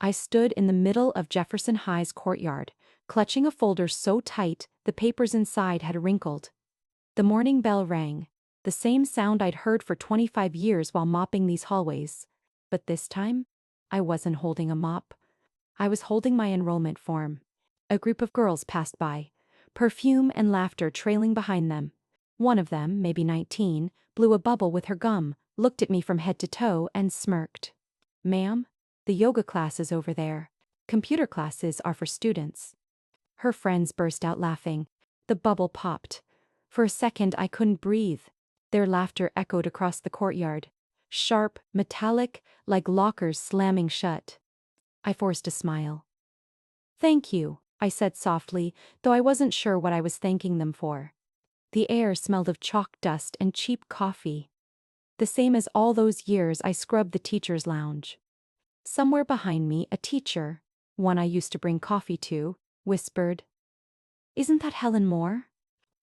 I stood in the middle of Jefferson High's courtyard, clutching a folder so tight the papers inside had wrinkled. The morning bell rang, the same sound I'd heard for 25 years while mopping these hallways. But this time, I wasn't holding a mop. I was holding my enrollment form. A group of girls passed by, perfume and laughter trailing behind them. One of them, maybe 19, blew a bubble with her gum, looked at me from head to toe, and smirked. "Ma'am, the yoga class is over there. Computer classes are for students." Her friends burst out laughing. The bubble popped. For a second I couldn't breathe. Their laughter echoed across the courtyard. Sharp, metallic, like lockers slamming shut. I forced a smile. "Thank you," I said softly, though I wasn't sure what I was thanking them for. The air smelled of chalk dust and cheap coffee. The same as all those years I scrubbed the teacher's lounge. Somewhere behind me, a teacher, one I used to bring coffee to, whispered, "Isn't that Helen Moore?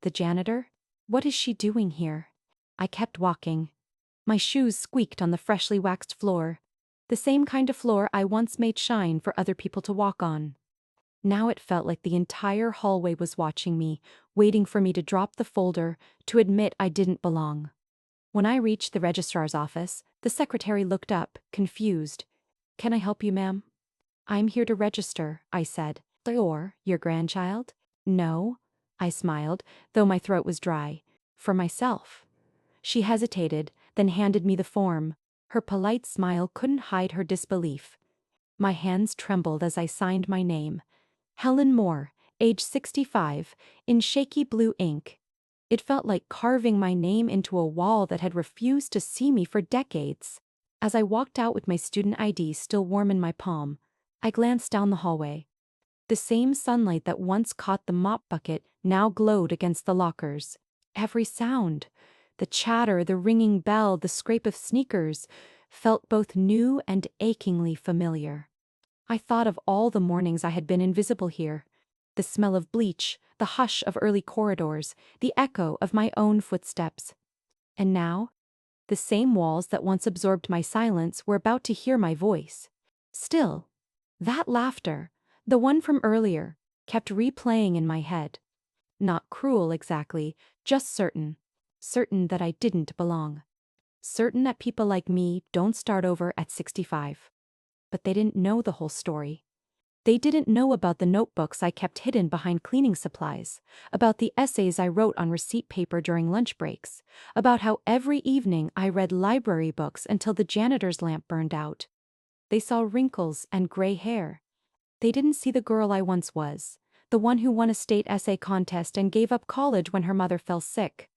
The janitor? What is she doing here?" I kept walking. My shoes squeaked on the freshly waxed floor, the same kind of floor I once made shine for other people to walk on. Now it felt like the entire hallway was watching me, waiting for me to drop the folder, to admit I didn't belong. When I reached the registrar's office, the secretary looked up, confused. "Can I help you, ma'am?" "I'm here to register," I said. "Or your grandchild?" "No," I smiled, though my throat was dry. "For myself." She hesitated, then handed me the form. Her polite smile couldn't hide her disbelief. My hands trembled as I signed my name. Helen Moore, age 65, in shaky blue ink. It felt like carving my name into a wall that had refused to see me for decades. As I walked out with my student ID still warm in my palm, I glanced down the hallway. The same sunlight that once caught the mop bucket now glowed against the lockers. Every sound, the chatter, the ringing bell, the scrape of sneakers, felt both new and achingly familiar. I thought of all the mornings I had been invisible here. The smell of bleach, the hush of early corridors, the echo of my own footsteps. And now, the same walls that once absorbed my silence were about to hear my voice. Still, that laughter, the one from earlier, kept replaying in my head. Not cruel exactly, just certain. Certain that I didn't belong. Certain that people like me don't start over at 65. But they didn't know the whole story. They didn't know about the notebooks I kept hidden behind cleaning supplies, about the essays I wrote on receipt paper during lunch breaks, about how every evening I read library books until the janitor's lamp burned out. They saw wrinkles and gray hair. They didn't see the girl I once was, the one who won a state essay contest and gave up college when her mother fell sick.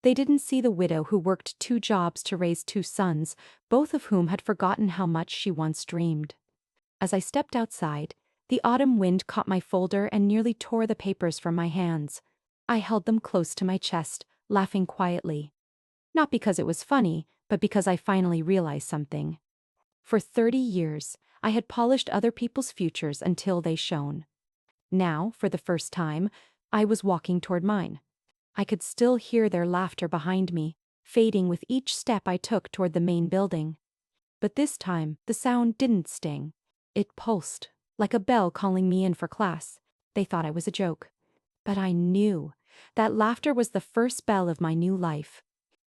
They didn't see the widow who worked 2 jobs to raise 2 sons, both of whom had forgotten how much she once dreamed. As I stepped outside, the autumn wind caught my folder and nearly tore the papers from my hands. I held them close to my chest, laughing quietly. Not because it was funny, but because I finally realized something. For 30 years, I had polished other people's futures until they shone. Now, for the first time, I was walking toward mine. I could still hear their laughter behind me, fading with each step I took toward the main building. But this time, the sound didn't sting. It pulsed, like a bell calling me in for class. They thought I was a joke. But I knew that laughter was the first bell of my new life.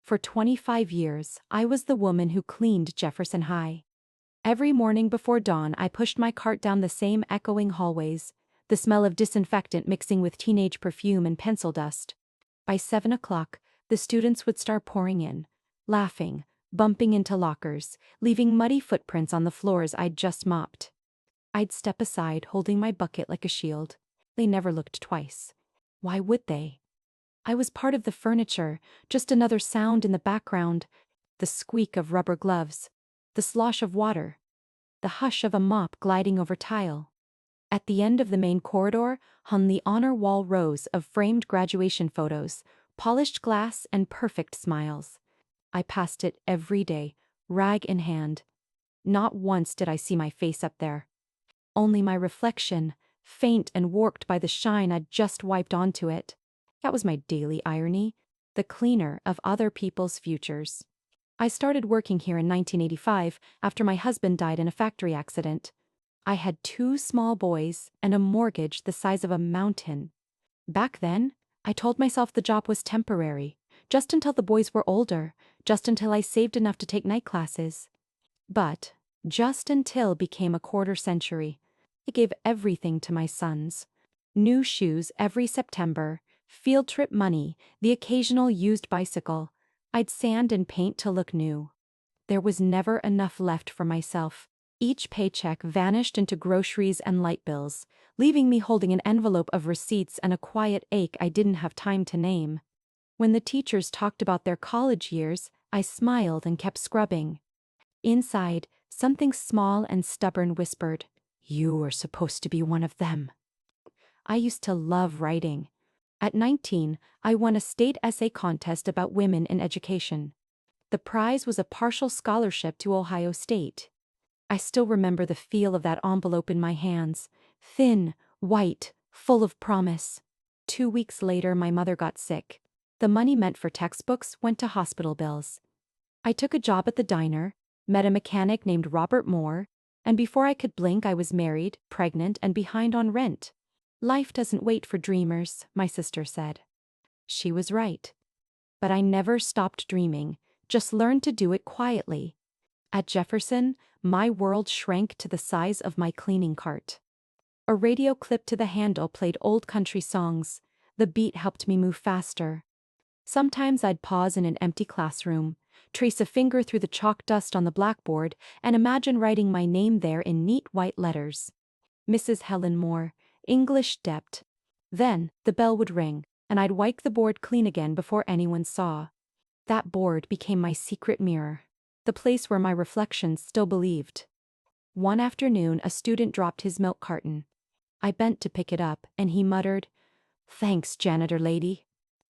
For 25 years, I was the woman who cleaned Jefferson High. Every morning before dawn, I pushed my cart down the same echoing hallways, the smell of disinfectant mixing with teenage perfume and pencil dust. By 7 o'clock, the students would start pouring in, laughing, bumping into lockers, leaving muddy footprints on the floors I'd just mopped. I'd step aside, holding my bucket like a shield. They never looked twice. Why would they? I was part of the furniture, just another sound in the background, the squeak of rubber gloves, the slosh of water, the hush of a mop gliding over tile. At the end of the main corridor hung the honor wall rows of framed graduation photos, polished glass and perfect smiles. I passed it every day, rag in hand. Not once did I see my face up there. Only my reflection, faint and warped by the shine I'd just wiped onto it. That was my daily irony, the cleaner of other people's futures. I started working here in 1985 after my husband died in a factory accident. I had two small boys and a mortgage the size of a mountain. Back then, I told myself the job was temporary, just until the boys were older, just until I saved enough to take night classes. But just until became a quarter century. I gave everything to my sons. New shoes every September, field trip money, the occasional used bicycle. I'd sand and paint to look new. There was never enough left for myself. Each paycheck vanished into groceries and light bills, leaving me holding an envelope of receipts and a quiet ache I didn't have time to name. When the teachers talked about their college years, I smiled and kept scrubbing. Inside, something small and stubborn whispered, "You were supposed to be one of them." I used to love writing. At 19, I won a state essay contest about women in education. The prize was a partial scholarship to Ohio State. I still remember the feel of that envelope in my hands, thin, white, full of promise. 2 weeks later, my mother got sick. The money meant for textbooks went to hospital bills. I took a job at the diner, met a mechanic named Robert Moore, and before I could blink, I was married, pregnant, and behind on rent. Life doesn't wait for dreamers, my sister said. She was right. But I never stopped dreaming, just learned to do it quietly. At Jefferson, my world shrank to the size of my cleaning cart. A radio clipped to the handle played old country songs. The beat helped me move faster. Sometimes I'd pause in an empty classroom, trace a finger through the chalk dust on the blackboard, and imagine writing my name there in neat white letters. Mrs. Helen Moore, English Dept. Then, the bell would ring, and I'd wipe the board clean again before anyone saw. That board became my secret mirror, the place where my reflections still believed. One afternoon, a student dropped his milk carton. I bent to pick it up, and he muttered, "Thanks, janitor lady."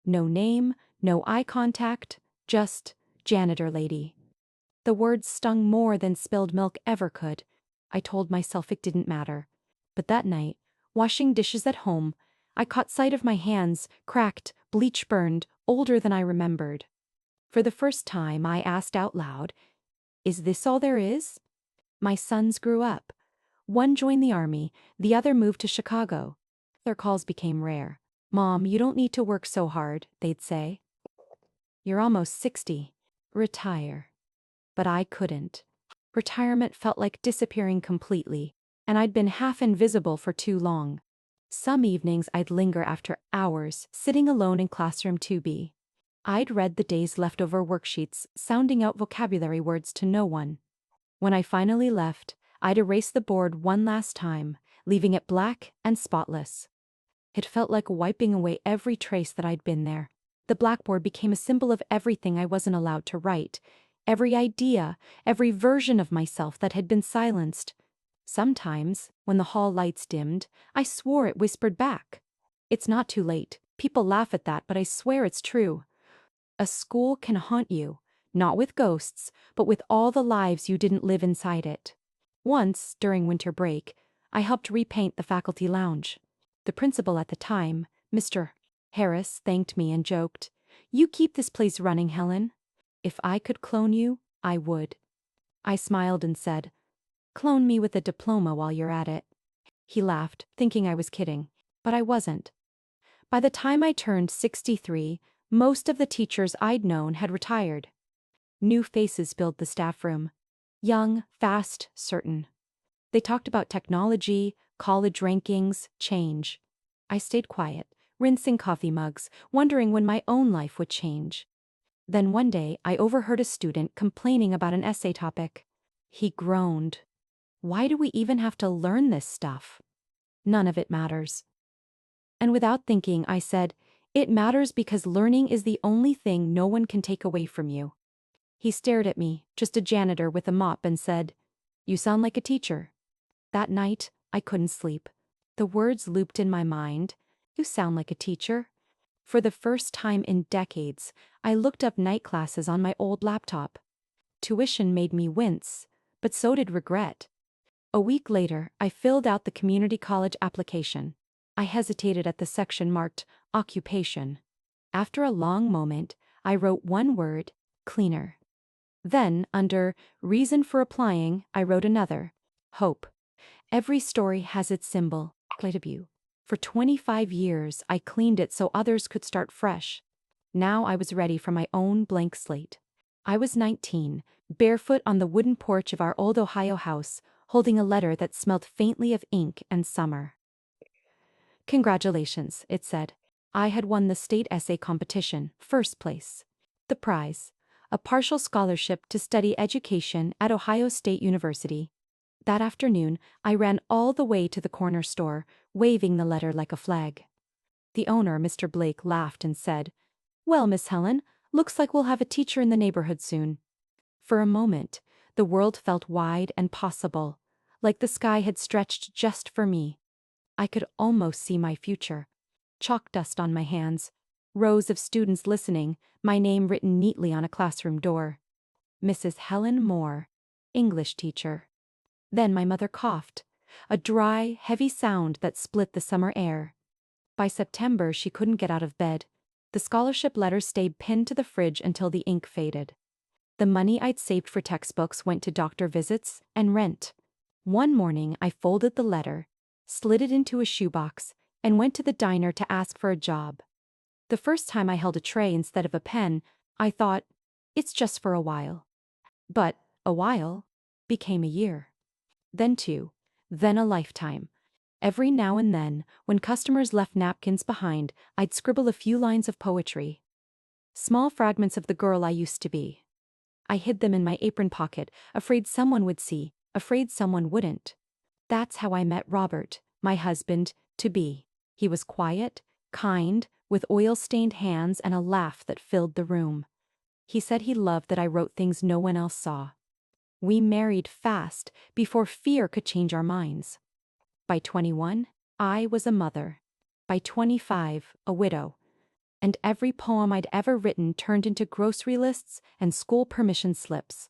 No name, no eye contact, just janitor lady. The words stung more than spilled milk ever could. I told myself it didn't matter. But that night, washing dishes at home, I caught sight of my hands, cracked, bleach-burned, older than I remembered. For the first time, I asked out loud, "Is this all there is?" My sons grew up. One joined the army, the other moved to Chicago. Their calls became rare. "Mom, you don't need to work so hard," they'd say. "You're almost 60. Retire." But I couldn't. Retirement felt like disappearing completely, and I'd been half invisible for too long. Some evenings I'd linger after hours, sitting alone in classroom 2B. I'd read the day's leftover worksheets, sounding out vocabulary words to no one. When I finally left, I'd erase the board one last time, leaving it black and spotless. It felt like wiping away every trace that I'd been there. The blackboard became a symbol of everything I wasn't allowed to write, every idea, every version of myself that had been silenced. Sometimes, when the hall lights dimmed, I swore it whispered back, "It's not too late." People laugh at that, but I swear it's true. A school can haunt you, not with ghosts, but with all the lives you didn't live inside it. Once, during winter break, I helped repaint the faculty lounge. The principal at the time, Mr. Harris, thanked me and joked, "You keep this place running, Helen. If I could clone you, I would." I smiled and said, "Clone me with a diploma while you're at it." He laughed, thinking I was kidding, but I wasn't. By the time I turned 63, most of the teachers I'd known had retired. New faces filled the staff room. Young, fast, certain. They talked about technology, college rankings, change. I stayed quiet, rinsing coffee mugs, wondering when my own life would change. Then one day, I overheard a student complaining about an essay topic. He groaned. "Why do we even have to learn this stuff? None of it matters." And without thinking, I said, "It matters because learning is the only thing no one can take away from you." He stared at me, just a janitor with a mop, and said, "You sound like a teacher." That night, I couldn't sleep. The words looped in my mind. "You sound like a teacher." For the first time in decades, I looked up night classes on my old laptop. Tuition made me wince, but so did regret. A week later, I filled out the community college application. I hesitated at the section marked occupation. After a long moment, I wrote one word, cleaner. Then, under reason for applying, I wrote another, hope. Every story has its symbol. For 25 years, I cleaned it so others could start fresh. Now I was ready for my own blank slate. I was 19, barefoot on the wooden porch of our old Ohio house, holding a letter that smelled faintly of ink and summer. "Congratulations," it said. I had won the state essay competition, first place. The prize: a partial scholarship to study education at Ohio State University. That afternoon, I ran all the way to the corner store, waving the letter like a flag. The owner, Mr. Blake, laughed and said, "Well, Miss Helen, looks like we'll have a teacher in the neighborhood soon." For a moment, the world felt wide and possible, like the sky had stretched just for me. I could almost see my future. Chalk dust on my hands, rows of students listening, my name written neatly on a classroom door. Mrs. Helen Moore, English teacher. Then my mother coughed, a dry, heavy sound that split the summer air. By September, she couldn't get out of bed. The scholarship letter stayed pinned to the fridge until the ink faded. The money I'd saved for textbooks went to doctor visits and rent. One morning, I folded the letter, slid it into a shoebox, and went to the diner to ask for a job. The first time I held a tray instead of a pen, I thought, it's just for a while. But a while became a year. Then 2, then a lifetime. Every now and then, when customers left napkins behind, I'd scribble a few lines of poetry. Small fragments of the girl I used to be. I hid them in my apron pocket, afraid someone would see, afraid someone wouldn't. That's how I met Robert, my husband-to-be. He was quiet, kind, with oil-stained hands and a laugh that filled the room. He said he loved that I wrote things no one else saw. We married fast, before fear could change our minds. By 21, I was a mother. By 25, a widow. And every poem I'd ever written turned into grocery lists and school permission slips.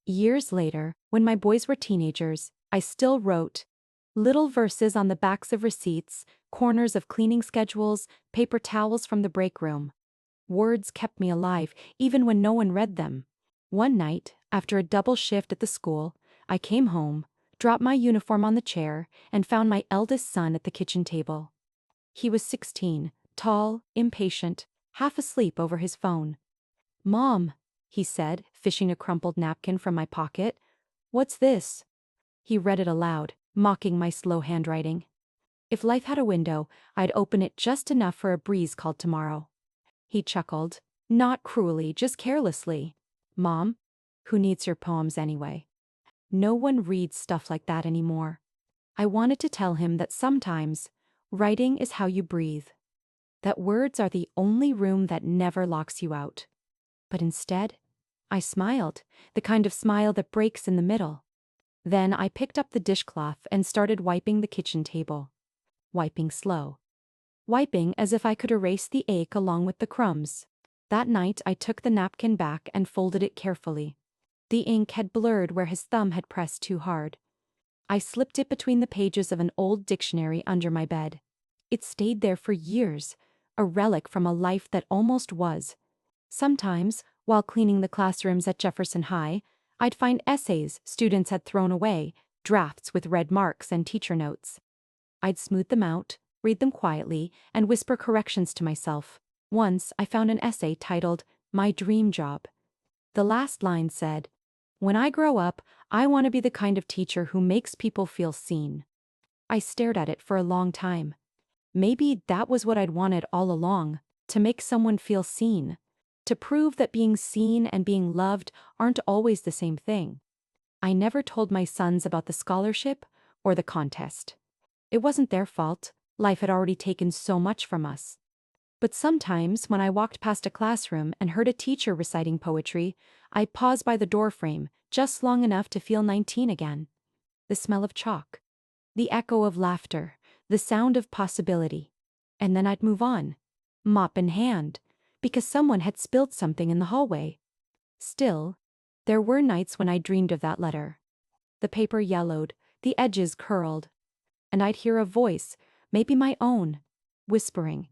Years later, when my boys were teenagers, I still wrote little verses on the backs of receipts, corners of cleaning schedules, paper towels from the break room. Words kept me alive, even when no one read them. One night, after a double shift at the school, I came home, dropped my uniform on the chair, and found my eldest son at the kitchen table. He was 16, tall, impatient, half asleep over his phone. "Mom," he said, fishing a crumpled napkin from my pocket. "What's this?" He read it aloud, mocking my slow handwriting. If life had a window, I'd open it just enough for a breeze called tomorrow. He chuckled, not cruelly, just carelessly. "Mom, who needs your poems anyway?" No one reads stuff like that anymore. I wanted to tell him that sometimes, writing is how you breathe. That words are the only room that never locks you out. But instead, I smiled, the kind of smile that breaks in the middle. Then I picked up the dishcloth and started wiping the kitchen table. Wiping slow. Wiping as if I could erase the ache along with the crumbs. That night I took the napkin back and folded it carefully. The ink had blurred where his thumb had pressed too hard. I slipped it between the pages of an old dictionary under my bed. It stayed there for years, a relic from a life that almost was. Sometimes, while cleaning the classrooms at Jefferson High, I'd find essays students had thrown away, drafts with red marks and teacher notes. I'd smooth them out, read them quietly, and whisper corrections to myself. Once, I found an essay titled, "My Dream Job." The last line said, "When I grow up, I want to be the kind of teacher who makes people feel seen." I stared at it for a long time. Maybe that was what I'd wanted all along, to make someone feel seen. To prove that being seen and being loved aren't always the same thing. I never told my sons about the scholarship or the contest. It wasn't their fault. Life had already taken so much from us. But sometimes, when I walked past a classroom and heard a teacher reciting poetry, I'd pause by the doorframe, just long enough to feel 19 again. The smell of chalk, the echo of laughter, the sound of possibility. And then I'd move on, mop in hand, because someone had spilled something in the hallway. Still, there were nights when I dreamed of that letter. The paper yellowed, the edges curled, and I'd hear a voice, maybe my own, whispering,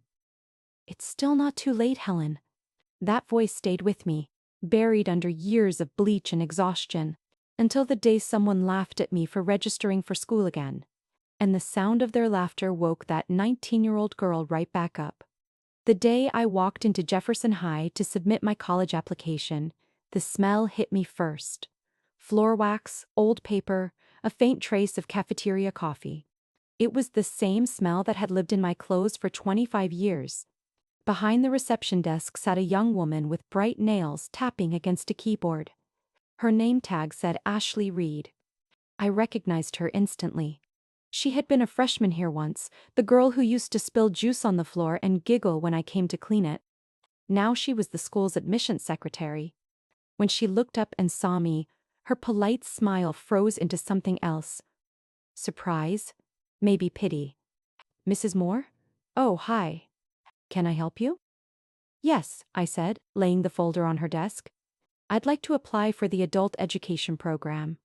"It's still not too late, Helen." That voice stayed with me, buried under years of bleach and exhaustion, until the day someone laughed at me for registering for school again. and the sound of their laughter woke that 19-year-old girl right back up. The day I walked into Jefferson High to submit my college application, the smell hit me first. Floor wax, old paper, a faint trace of cafeteria coffee. It was the same smell that had lived in my clothes for 25 years. Behind the reception desk sat a young woman with bright nails tapping against a keyboard. Her name tag said Ashley Reed. I recognized her instantly. She had been a freshman here once, the girl who used to spill juice on the floor and giggle when I came to clean it. Now she was the school's admissions secretary. When she looked up and saw me, her polite smile froze into something else. Surprise? Maybe pity. Mrs. Moore? Oh, hi. Can I help you? Yes, I said, laying the folder on her desk. I'd like to apply for the adult education program.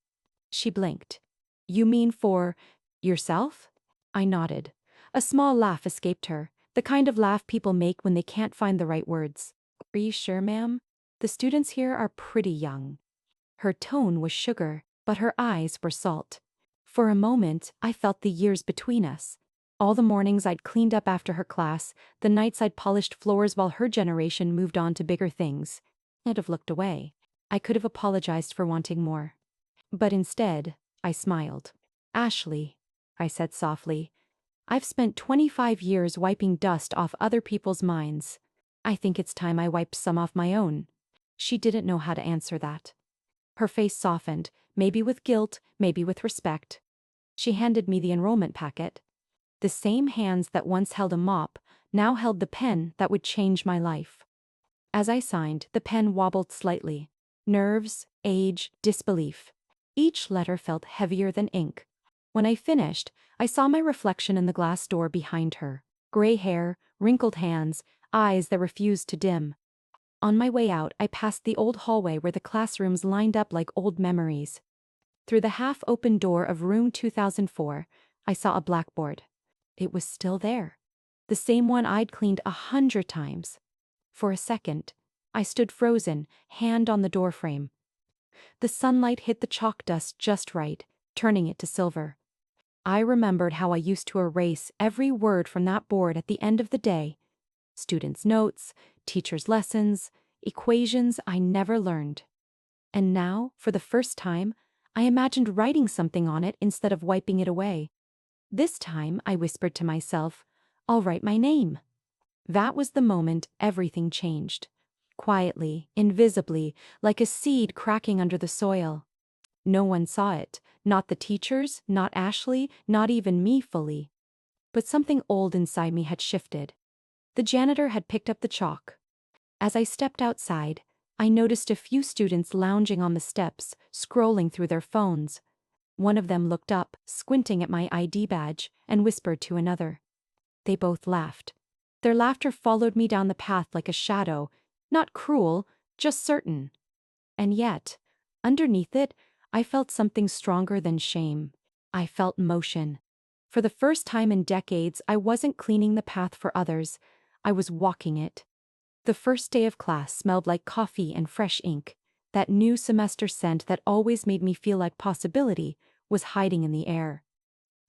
She blinked. You mean for yourself? I nodded. A small laugh escaped her, the kind of laugh people make when they can't find the right words. Are you sure, ma'am? The students here are pretty young. Her tone was sugar, but her eyes were salt. For a moment, I felt the years between us. All the mornings I'd cleaned up after her class, the nights I'd polished floors while her generation moved on to bigger things. I'd have looked away. I could have apologized for wanting more. But instead, I smiled. Ashley, I said softly, I've spent 25 years wiping dust off other people's minds. I think it's time I wiped some off my own. She didn't know how to answer that. Her face softened, maybe with guilt, maybe with respect. She handed me the enrollment packet. The same hands that once held a mop now held the pen that would change my life. As I signed, the pen wobbled slightly. Nerves, age, disbelief. Each letter felt heavier than ink. When I finished, I saw my reflection in the glass door behind her. Gray hair, wrinkled hands, eyes that refused to dim. On my way out, I passed the old hallway where the classrooms lined up like old memories. Through the half-open door of room 2004, I saw a blackboard. It was still there. The same one I'd cleaned 100 times. For a second, I stood frozen, hand on the doorframe. The sunlight hit the chalk dust just right, turning it to silver. I remembered how I used to erase every word from that board at the end of the day. Students' notes, teachers' lessons, equations I never learned. And now, for the first time, I imagined writing something on it instead of wiping it away. This time, I whispered to myself, I'll write my name. That was the moment everything changed. Quietly, invisibly, like a seed cracking under the soil. No one saw it, not the teachers, not Ashley, not even me fully. But something old inside me had shifted. The janitor had picked up the chalk. As I stepped outside, I noticed a few students lounging on the steps, scrolling through their phones. One of them looked up, squinting at my ID badge, and whispered to another. They both laughed. Their laughter followed me down the path like a shadow, not cruel, just certain. And yet, underneath it, I felt something stronger than shame. I felt motion. For the first time in decades, I wasn't cleaning the path for others. I was walking it. The first day of class smelled like coffee and fresh ink. That new semester scent that always made me feel like possibility was hiding in the air.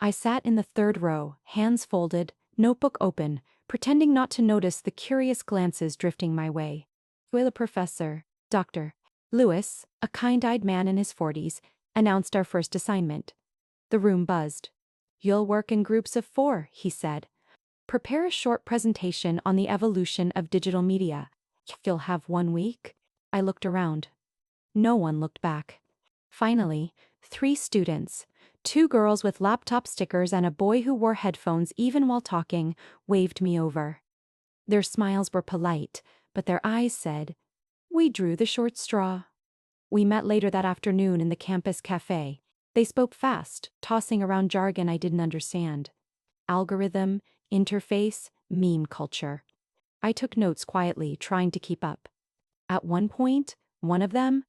I sat in the third row, hands folded, notebook open, pretending not to notice the curious glances drifting my way. The professor, Dr. Lewis, a kind-eyed man in his 40s, announced our first assignment. The room buzzed. You'll work in groups of 4, he said. Prepare a short presentation on the evolution of digital media. You'll have 1 week. I looked around. No one looked back. Finally, 3 students, 2 girls with laptop stickers and a boy who wore headphones even while talking, waved me over. Their smiles were polite, but their eyes said, "We drew the short straw." We met later that afternoon in the campus cafe. They spoke fast, tossing around jargon I didn't understand. Algorithm, interface, meme culture. I took notes quietly, trying to keep up. At one point, one of them,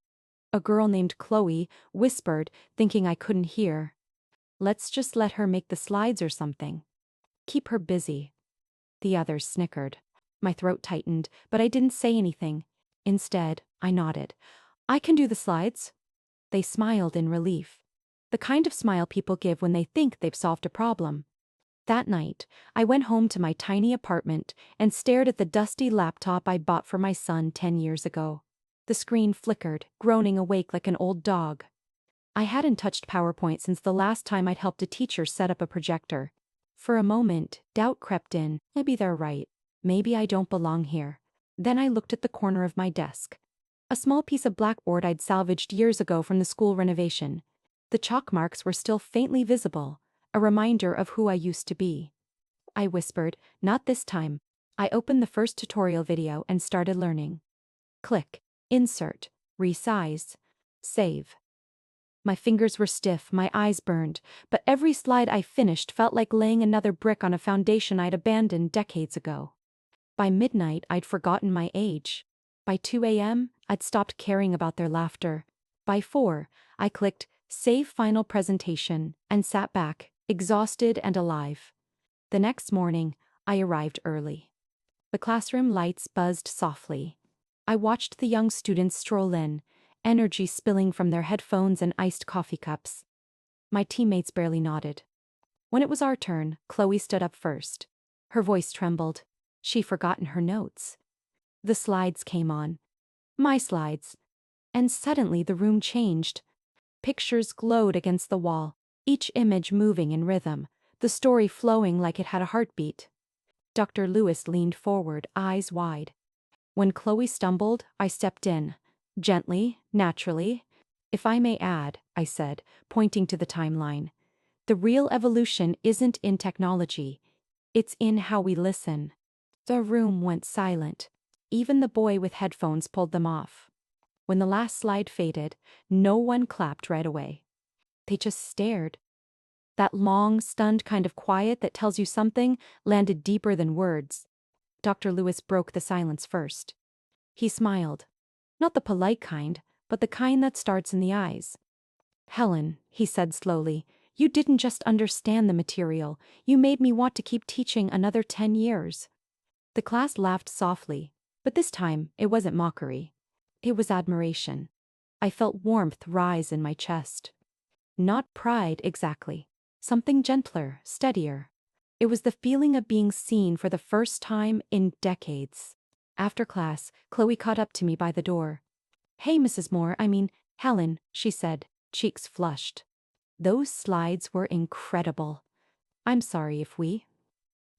a girl named Chloe, whispered, thinking I couldn't hear. Let's just let her make the slides or something. Keep her busy. The others snickered. My throat tightened, but I didn't say anything. Instead, I nodded. I can do the slides. They smiled in relief. the kind of smile people give when they think they've solved a problem. That night, I went home to my tiny apartment and stared at the dusty laptop I bought for my son 10 years ago. The screen flickered, groaning awake like an old dog. I hadn't touched PowerPoint since the last time I'd helped a teacher set up a projector. For a moment, doubt crept in. Maybe they're right. Maybe I don't belong here. Then I looked at the corner of my desk. A small piece of blackboard I'd salvaged years ago from the school renovation. The chalk marks were still faintly visible, a reminder of who I used to be. I whispered, "Not this time." I opened the first tutorial video and started learning. Click, insert, resize, save. My fingers were stiff, my eyes burned, but every slide I finished felt like laying another brick on a foundation I'd abandoned decades ago. By midnight, I'd forgotten my age. By 2 a.m., I'd stopped caring about their laughter. By 4, I clicked Save Final Presentation and sat back, exhausted and alive. The next morning, I arrived early. The classroom lights buzzed softly. I watched the young students stroll in, energy spilling from their headphones and iced coffee cups. My teammates barely nodded. When it was our turn, Chloe stood up first. Her voice trembled. She'd forgotten her notes. The slides came on. My slides. And suddenly the room changed. Pictures glowed against the wall, each image moving in rhythm, the story flowing like it had a heartbeat. Dr. Lewis leaned forward, eyes wide. When Chloe stumbled, I stepped in. Gently, naturally. "If I may add," I said, pointing to the timeline, "the real evolution isn't in technology. It's in how we listen." The room went silent. Even the boy with headphones pulled them off. When the last slide faded, no one clapped right away. They just stared. That long, stunned kind of quiet that tells you something landed deeper than words. Dr. Lewis broke the silence first. He smiled. Not the polite kind, but the kind that starts in the eyes. "Helen," he said slowly, "you didn't just understand the material, you made me want to keep teaching another 10 years. The class laughed softly, but this time it wasn't mockery. It was admiration. I felt warmth rise in my chest. Not pride exactly. Something gentler, steadier. It was the feeling of being seen for the first time in decades. After class, Chloe caught up to me by the door. "Hey, Mrs. Moore, Helen," she said, cheeks flushed. "Those slides were incredible. I'm sorry if we—"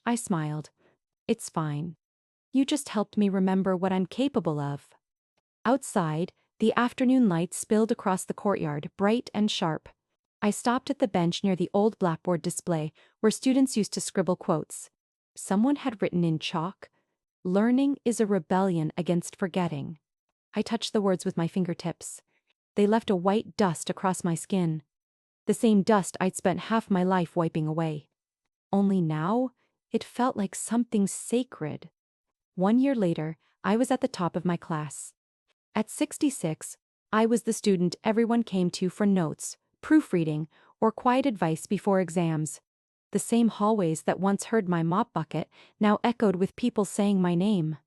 I smiled. "It's fine. You just helped me remember what I'm capable of." Outside, the afternoon light spilled across the courtyard, bright and sharp. I stopped at the bench near the old blackboard display where students used to scribble quotes. Someone had written in chalk, "Learning is a rebellion against forgetting." I touched the words with my fingertips. They left a white dust across my skin. The same dust I'd spent half my life wiping away. Only now, it felt like something sacred. 1 year later, I was at the top of my class. At 66, I was the student everyone came to for notes, proofreading, or quiet advice before exams. The same hallways that once heard my mop bucket now echoed with people saying my name.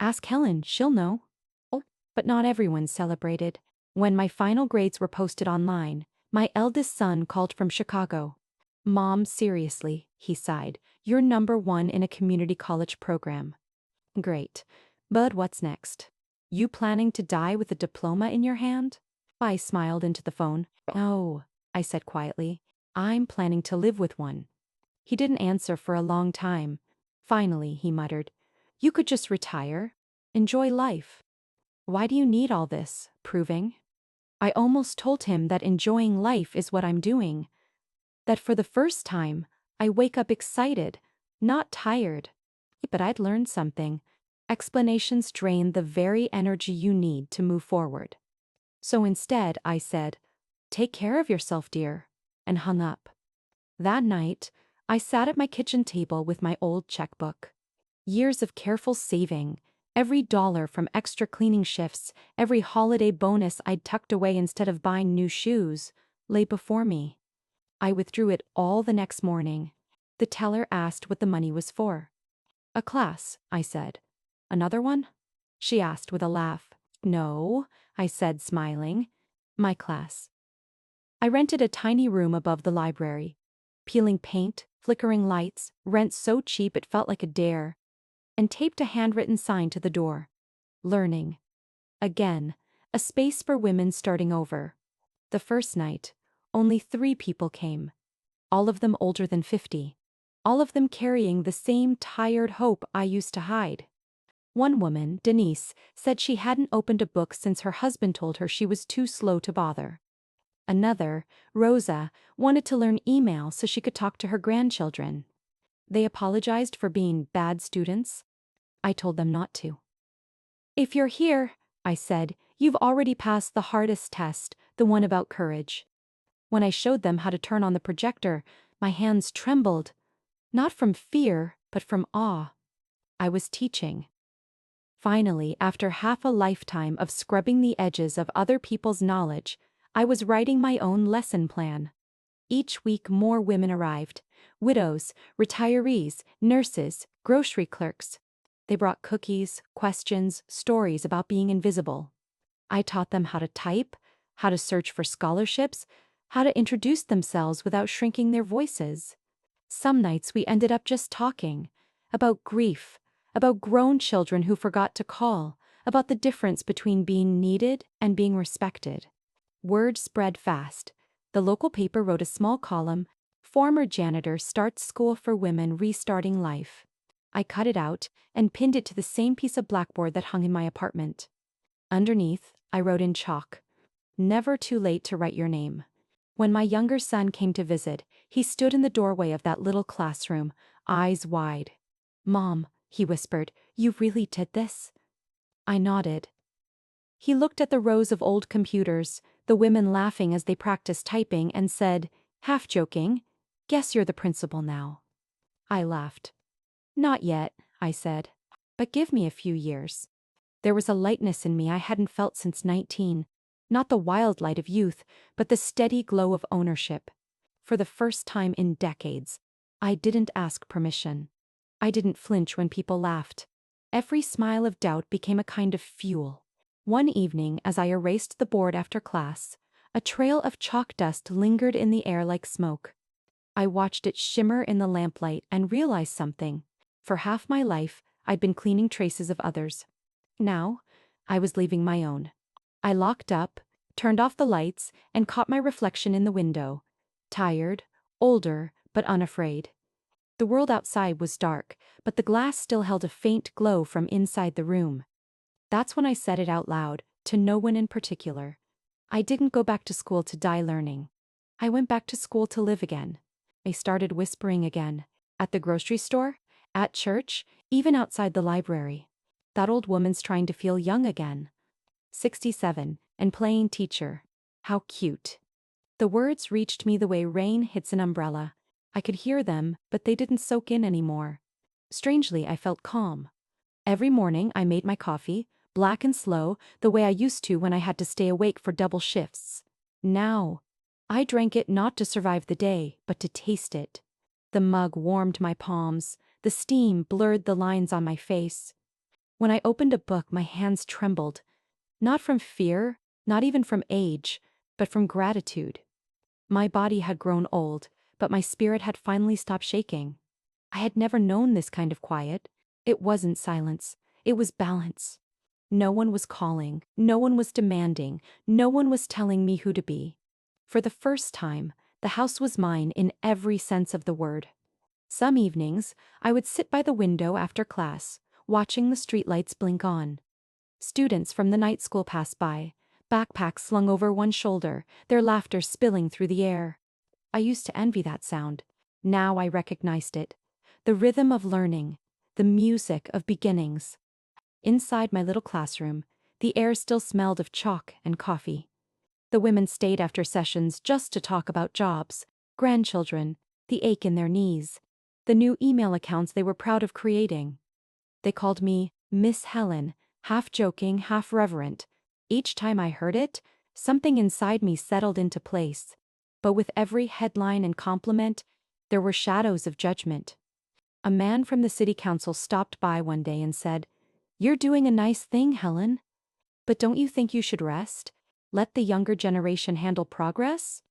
"Ask Helen, she'll know." Oh, but not everyone celebrated. When my final grades were posted online, my eldest son called from Chicago. "Mom, seriously," he sighed, "you're #1 in a community college program." "Great. But what's next? You planning to die with a diploma in your hand?" I smiled into the phone. "Oh," I said quietly, "I'm planning to live with one." He didn't answer for a long time. Finally, he muttered, "You could just retire. Enjoy life." "Why do you need all this proving?" I almost told him that enjoying life is what I'm doing. That for the first time, I wake up excited, not tired. But I'd learned something. Explanations drain the very energy you need to move forward. So instead, I said, "Take care of yourself, dear," and hung up. That night, I sat at my kitchen table with my old checkbook. Years of careful saving, every dollar from extra cleaning shifts, every holiday bonus I'd tucked away instead of buying new shoes, lay before me. I withdrew it all the next morning. The teller asked what the money was for. "A class," I said. "Another one?" she asked with a laugh. "No," I said, smiling. "My class." I rented a tiny room above the library. Peeling paint, flickering lights, rent so cheap it felt like a dare, and taped a handwritten sign to the door. Learning. Again, a space for women starting over. The first night, only 3 people came. All of them older than 50. All of them carrying the same tired hope I used to hide. One woman, Denise, said she hadn't opened a book since her husband told her she was too slow to bother. Another, Rosa, wanted to learn email so she could talk to her grandchildren. They apologized for being bad students. I told them not to. If you're here, I said, you've already passed the hardest test, the one about courage. When I showed them how to turn on the projector, my hands trembled. Not from fear, but from awe. I was teaching. Finally, after half a lifetime of scrubbing the edges of other people's knowledge, I was writing my own lesson plan. Each week more women arrived. Widows, retirees, nurses, grocery clerks. They brought cookies, questions, stories about being invisible. I taught them how to type, how to search for scholarships, how to introduce themselves without shrinking their voices. Some nights we ended up just talking about grief, about grown children who forgot to call, about the difference between being needed and being respected. Word spread fast. The local paper wrote a small column, "Former janitor starts school for women restarting life." I cut it out and pinned it to the same piece of blackboard that hung in my apartment. Underneath, I wrote in chalk, "Never too late to write your name." When my younger son came to visit, he stood in the doorway of that little classroom, eyes wide. "Mom," he whispered, "you really did this?" I nodded. He looked at the rows of old computers, the women laughing as they practiced typing, and said, half joking, "Guess you're the principal now." I laughed. "Not yet," I said, "but give me a few years." There was a lightness in me I hadn't felt since 19. Not the wild light of youth, but the steady glow of ownership. For the first time in decades, I didn't ask permission. I didn't flinch when people laughed. Every smile of doubt became a kind of fuel. One evening, as I erased the board after class, a trail of chalk dust lingered in the air like smoke. I watched it shimmer in the lamplight and realized something. For half my life, I'd been cleaning traces of others. Now, I was leaving my own. I locked up, turned off the lights, and caught my reflection in the window. Tired, older, but unafraid. The world outside was dark, but the glass still held a faint glow from inside the room. That's when I said it out loud, to no one in particular. I didn't go back to school to die learning. I went back to school to live again. I started whispering again. At the grocery store, at church, even outside the library. That old woman's trying to feel young again. 67, and playing teacher. How cute. The words reached me the way rain hits an umbrella. I could hear them, but they didn't soak in anymore. Strangely, I felt calm. Every morning I made my coffee, black and slow, the way I used to when I had to stay awake for double shifts. Now, I drank it not to survive the day, but to taste it. The mug warmed my palms, the steam blurred the lines on my face. When I opened a book, my hands trembled. Not from fear, not even from age, but from gratitude. My body had grown old, but my spirit had finally stopped shaking. I had never known this kind of quiet. It wasn't silence, it was balance. No one was calling, no one was demanding, no one was telling me who to be. For the first time, the house was mine in every sense of the word. Some evenings, I would sit by the window after class, watching the streetlights blink on. Students from the night school passed by, backpacks slung over one shoulder, their laughter spilling through the air. I used to envy that sound. Now I recognized it. The rhythm of learning, the music of beginnings. Inside my little classroom, the air still smelled of chalk and coffee. The women stayed after sessions just to talk about jobs, grandchildren, the ache in their knees, the new email accounts they were proud of creating. They called me Miss Helen, half joking, half reverent. Each time I heard it, something inside me settled into place. But with every headline and compliment, there were shadows of judgment. A man from the city council stopped by one day and said, "You're doing a nice thing, Helen. But don't you think you should rest? Let the younger generation handle progress?"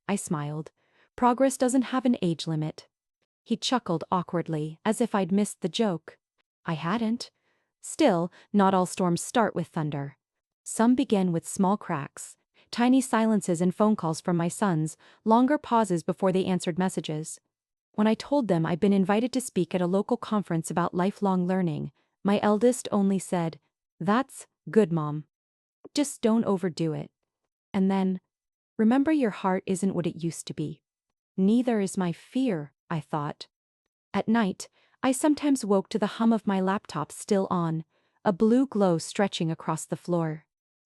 I smiled. Progress doesn't have an age limit. He chuckled awkwardly, as if I'd missed the joke. I hadn't. Still, not all storms start with thunder. Some begin with small cracks, tiny silences in phone calls from my sons, longer pauses before they answered messages. When I told them I'd been invited to speak at a local conference about lifelong learning, my eldest only said, "That's good, Mom. Just don't overdo it." And then, "Remember, your heart isn't what it used to be." Neither is my fear, I thought. At night, I sometimes woke to the hum of my laptop still on, a blue glow stretching across the floor.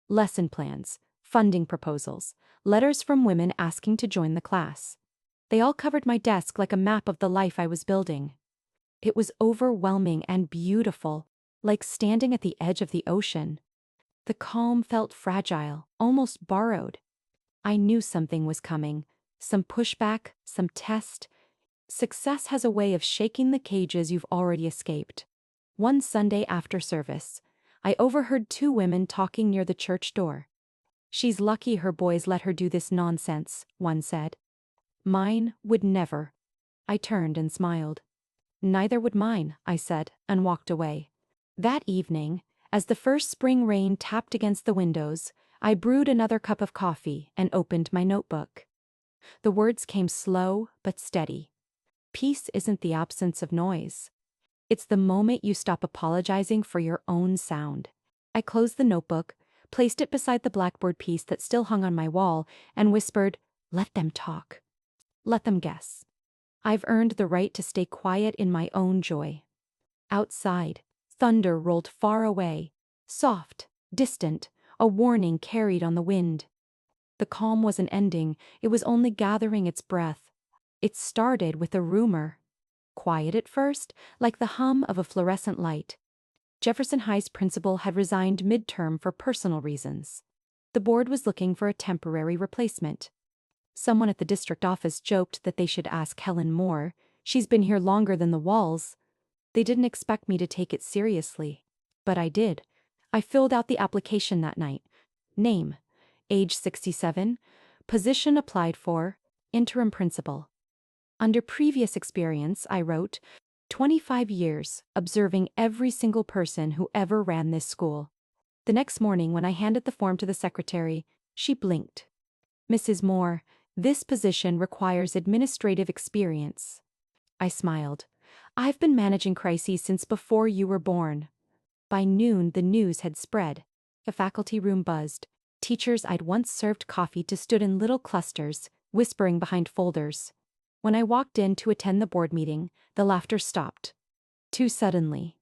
Lesson plans, funding proposals, letters from women asking to join the class. They all covered my desk like a map of the life I was building. It was overwhelming and beautiful, like standing at the edge of the ocean. The calm felt fragile, almost borrowed. I knew something was coming, some pushback, some test. Success has a way of shaking the cages you've already escaped. One Sunday after service, I overheard two women talking near the church door. "She's lucky her boys let her do this nonsense," one said. "Mine would never." I turned and smiled. "Neither would mine," I said, and walked away. That evening, as the first spring rain tapped against the windows, I brewed another cup of coffee and opened my notebook. The words came slow but steady. Peace isn't the absence of noise. It's the moment you stop apologizing for your own sound. I closed the notebook, placed it beside the blackboard piece that still hung on my wall, and whispered, "Let them talk. Let them guess. I've earned the right to stay quiet in my own joy." Outside, thunder rolled far away, soft, distant, a warning carried on the wind. The calm wasn't ending, it was only gathering its breath. It started with a rumor. Quiet at first, like the hum of a fluorescent light. Jefferson High's principal had resigned midterm for personal reasons. The board was looking for a temporary replacement. Someone at the district office joked that they should ask Helen Moore. She's been here longer than the walls. They didn't expect me to take it seriously. But I did. I filled out the application that night. Name: age 67, position applied for, interim principal. Under previous experience, I wrote, 25 years, observing every single person who ever ran this school. The next morning when I handed the form to the secretary, she blinked. "Mrs. Moore, this position requires administrative experience." I smiled. "I've been managing crises since before you were born." By noon, the news had spread. The faculty room buzzed. Teachers I'd once served coffee to stood in little clusters, whispering behind folders. When I walked in to attend the board meeting, the laughter stopped. Too suddenly.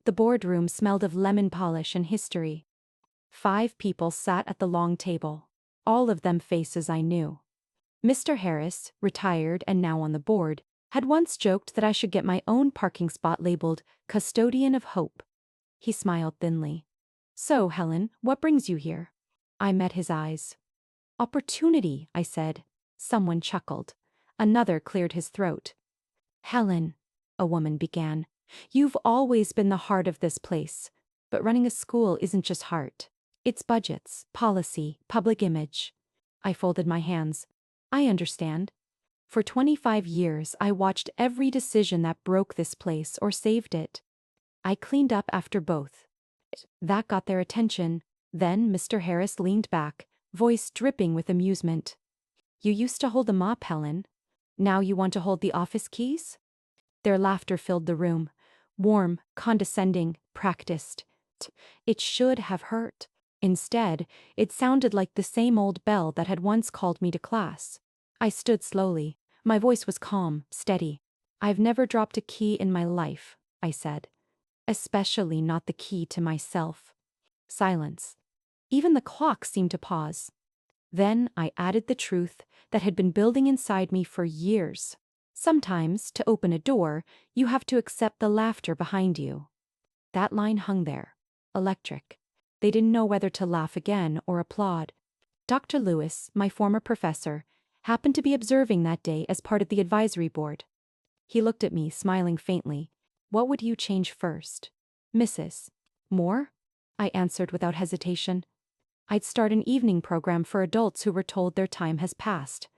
The boardroom smelled of lemon polish and history. 5 people sat at the long table, all of them faces I knew. Mr. Harris, retired and now on the board, had once joked that I should get my own parking spot labeled Custodian of Hope. He smiled thinly. "So, Helen, what brings you here?" I met his eyes. "Opportunity," I said. Someone chuckled. Another cleared his throat. "Helen," a woman began, "you've always been the heart of this place. But running a school isn't just heart. It's budgets, policy, public image." I folded my hands. "I understand. For 25 years, I watched every decision that broke this place or saved it. I cleaned up after both." That got their attention. Then Mr. Harris leaned back, voice dripping with amusement. "You used to hold the mop, Helen. Now you want to hold the office keys?" Their laughter filled the room. Warm, condescending, practiced. It should have hurt. Instead, it sounded like the same old bell that had once called me to class. I stood slowly. My voice was calm, steady. "I've never dropped a key in my life," I said. "Especially not the key to myself." Silence. Even the clock seemed to pause. Then I added the truth that had been building inside me for years. Sometimes, to open a door, you have to accept the laughter behind you. That line hung there. Electric. They didn't know whether to laugh again or applaud. Dr. Lewis, my former professor, happened to be observing that day as part of the advisory board. He looked at me, smiling faintly. "What would you change first?" "Mrs. Moore?" I answered without hesitation. "I'd start an evening program for adults who were told their time has passed."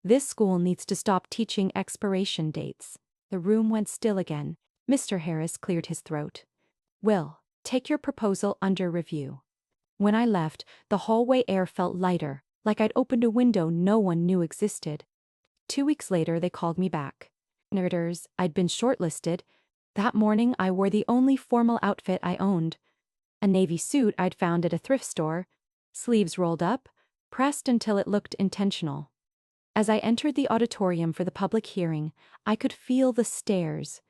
This school needs to stop teaching expiration dates. The room went still again. Mr. Harris cleared his throat. Will, take your proposal under review. When I left, the hallway air felt lighter, like I'd opened a window no one knew existed. 2 weeks later, they called me back. Nerders, I'd been shortlisted. That morning, I wore the only formal outfit I owned. A navy suit I'd found at a thrift store, sleeves rolled up, pressed until it looked intentional. As I entered the auditorium for the public hearing, I could feel the stares.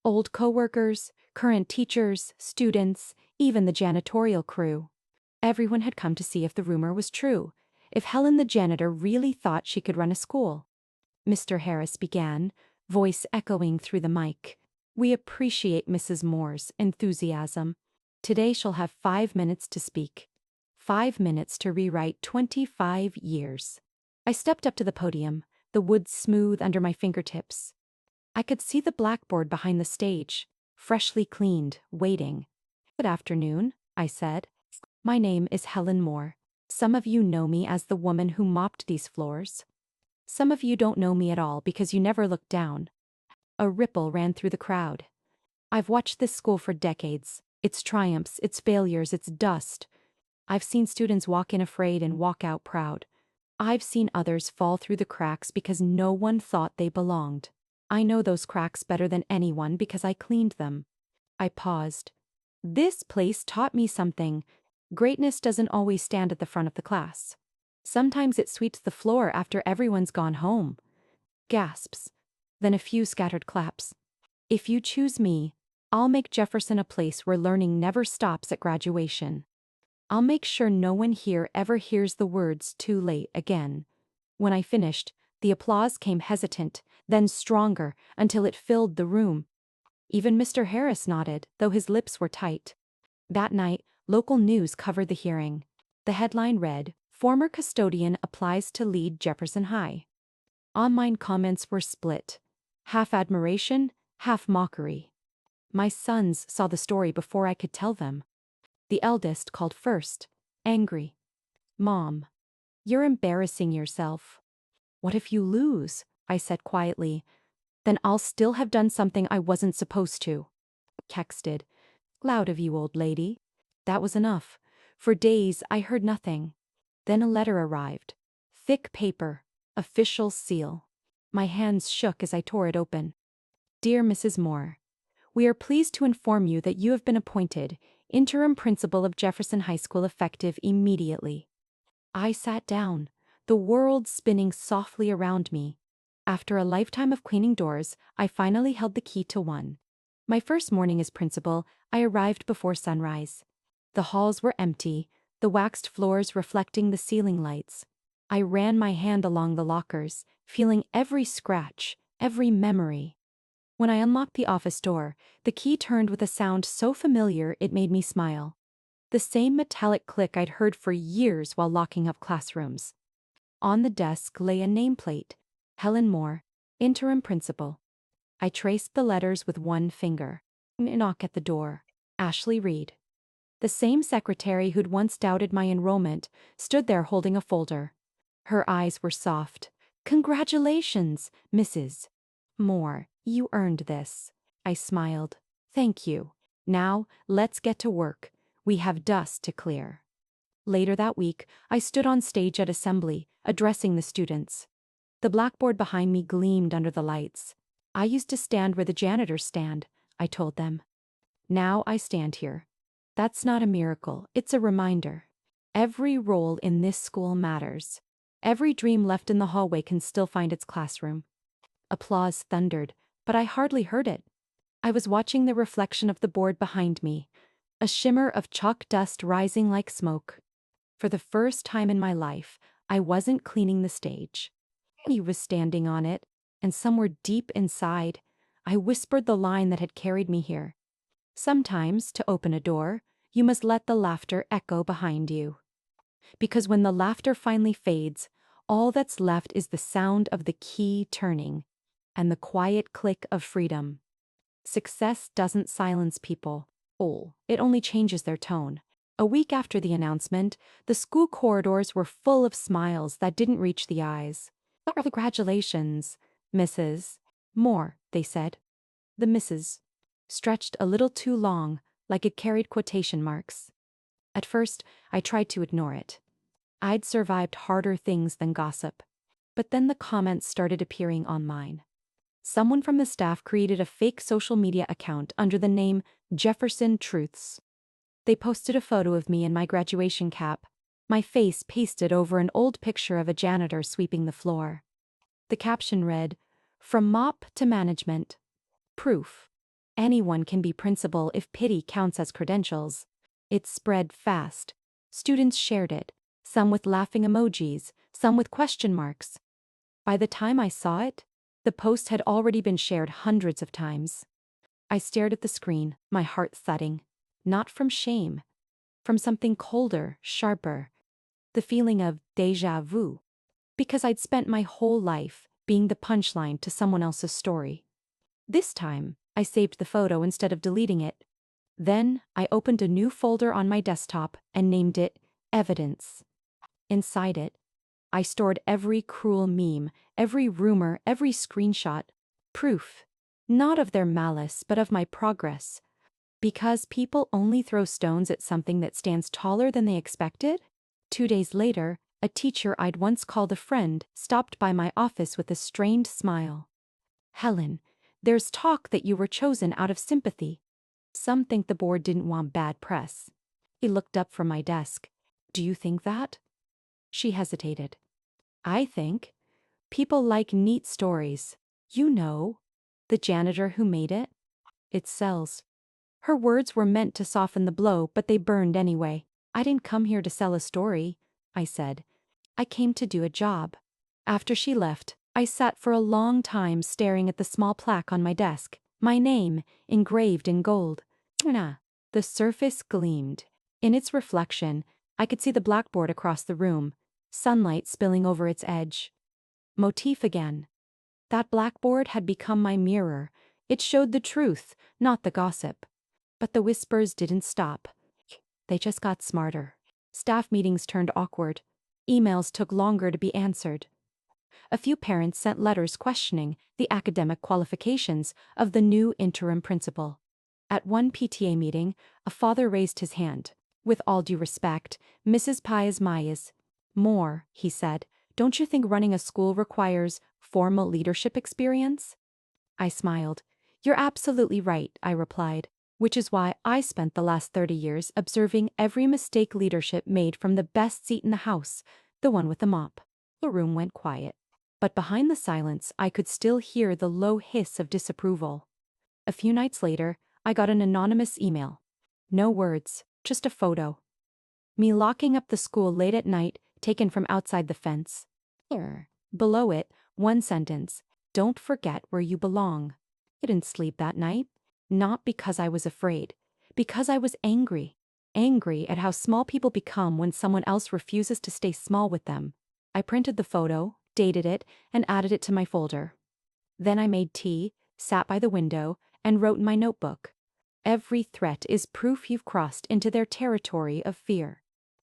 Old coworkers, current teachers, students, even the janitorial crew. Everyone had come to see if the rumor was true, if Helen the janitor really thought she could run a school. Mr. Harris began, voice echoing through the mic. We appreciate Mrs. Moore's enthusiasm. Today she'll have 5 minutes to speak. 5 minutes to rewrite 25 years. I stepped up to the podium, the wood smooth under my fingertips. I could see the blackboard behind the stage, freshly cleaned, waiting. Good afternoon, I said. My name is Helen Moore. Some of you know me as the woman who mopped these floors. Some of you don't know me at all because you never looked down. A ripple ran through the crowd. I've watched this school for decades. Its triumphs, its failures, its dust. I've seen students walk in afraid and walk out proud. I've seen others fall through the cracks because no one thought they belonged. I know those cracks better than anyone because I cleaned them. I paused. This place taught me something. Greatness doesn't always stand at the front of the class. Sometimes it sweeps the floor after everyone's gone home. Gasps. Then a few scattered claps. If you choose me, I'll make Jefferson a place where learning never stops at graduation. I'll make sure no one here ever hears the words too late again. When I finished, the applause came hesitant, then stronger, until it filled the room. Even Mr. Harris nodded, though his lips were tight. That night, local news covered the hearing. The headline read, Former custodian applies to lead Jefferson High. Online comments were split. Half admiration, half mockery. My sons saw the story before I could tell them. The eldest called first, angry. Mom, you're embarrassing yourself. What if you lose? I said quietly. Then I'll still have done something I wasn't supposed to. Texted. Loud of you, old lady. That was enough. For days I heard nothing. Then a letter arrived. Thick paper, official seal. My hands shook as I tore it open. Dear Mrs. Moore, we are pleased to inform you that you have been appointed interim principal of Jefferson High School effective immediately. I sat down, the world spinning softly around me. After a lifetime of cleaning doors, I finally held the key to one. My first morning as principal, I arrived before sunrise. The halls were empty, the waxed floors reflecting the ceiling lights. I ran my hand along the lockers, feeling every scratch, every memory. When I unlocked the office door, the key turned with a sound so familiar it made me smile. The same metallic click I'd heard for years while locking up classrooms. On the desk lay a nameplate, Helen Moore, interim principal. I traced the letters with one finger. Knock at the door. Ashley Reed. The same secretary who'd once doubted my enrollment stood there holding a folder. Her eyes were soft. Congratulations, Mrs. Moore, you earned this. I smiled. Thank you. Now, let's get to work. We have dust to clear. Later that week, I stood on stage at assembly, addressing the students. The blackboard behind me gleamed under the lights. I used to stand where the janitors stand, I told them. Now I stand here. That's not a miracle, it's a reminder. Every role in this school matters. Every dream left in the hallway can still find its classroom. Applause thundered, but I hardly heard it. I was watching the reflection of the board behind me, a shimmer of chalk dust rising like smoke. For the first time in my life, I wasn't cleaning the stage. He was standing on it, and somewhere deep inside, I whispered the line that had carried me here. Sometimes, to open a door, you must let the laughter echo behind you. Because when the laughter finally fades, all that's left is the sound of the key turning, and the quiet click of freedom. Success doesn't silence people. It only changes their tone. A week after the announcement, the school corridors were full of smiles that didn't reach the eyes. Congratulations, Mrs. Moore, they said. The Mrs. stretched a little too long, like it carried quotation marks. At first, I tried to ignore it. I'd survived harder things than gossip. But then the comments started appearing online. Someone from the staff created a fake social media account under the name Jefferson Truths. They posted a photo of me in my graduation cap, my face pasted over an old picture of a janitor sweeping the floor. The caption read, "From mop to management. Proof. Anyone can be principal if pity counts as credentials." It spread fast. Students shared it, some with laughing emojis, some with question marks. By the time I saw it, the post had already been shared hundreds of times. I stared at the screen, my heart thudding. Not from shame. From something colder, sharper. The feeling of déjà vu. Because I'd spent my whole life being the punchline to someone else's story. This time, I saved the photo instead of deleting it. Then, I opened a new folder on my desktop and named it Evidence. Inside it, I stored every cruel meme, every rumor, every screenshot. Proof. Not of their malice, but of my progress. Because people only throw stones at something that stands taller than they expected? 2 days later, a teacher I'd once called a friend stopped by my office with a strained smile. "Helen, there's talk that you were chosen out of sympathy. Some think the board didn't want bad press." He looked up from my desk. "Do you think that?" She hesitated. "I think people like neat stories. You know, the janitor who made it. It sells." Her words were meant to soften the blow, but they burned anyway. "I didn't come here to sell a story," I said. "I came to do a job." After she left, I sat for a long time staring at the small plaque on my desk, my name engraved in gold. The surface gleamed. In its reflection, I could see the blackboard across the room, sunlight spilling over its edge. Motif again. That blackboard had become my mirror. It showed the truth, not the gossip. But the whispers didn't stop. They just got smarter. Staff meetings turned awkward. Emails took longer to be answered. A few parents sent letters questioning the academic qualifications of the new interim principal. At one PTA meeting, a father raised his hand. "With all due respect, Mrs. Myers Moore," he said, "don't you think running a school requires formal leadership experience?" I smiled. "You're absolutely right," I replied, "which is why I spent the last 30 years observing every mistake leadership made from the best seat in the house, the one with the mop." The room went quiet. But behind the silence, I could still hear the low hiss of disapproval. A few nights later, I got an anonymous email. No words, just a photo. Me locking up the school late at night, taken from outside the fence. Below it, one sentence: "Don't forget where you belong." I didn't sleep that night. Not because I was afraid. Because I was angry. Angry at how small people become when someone else refuses to stay small with them. I printed the photo, dated it, and added it to my folder. Then I made tea, sat by the window, and wrote in my notebook. "Every threat is proof you've crossed into their territory of fear."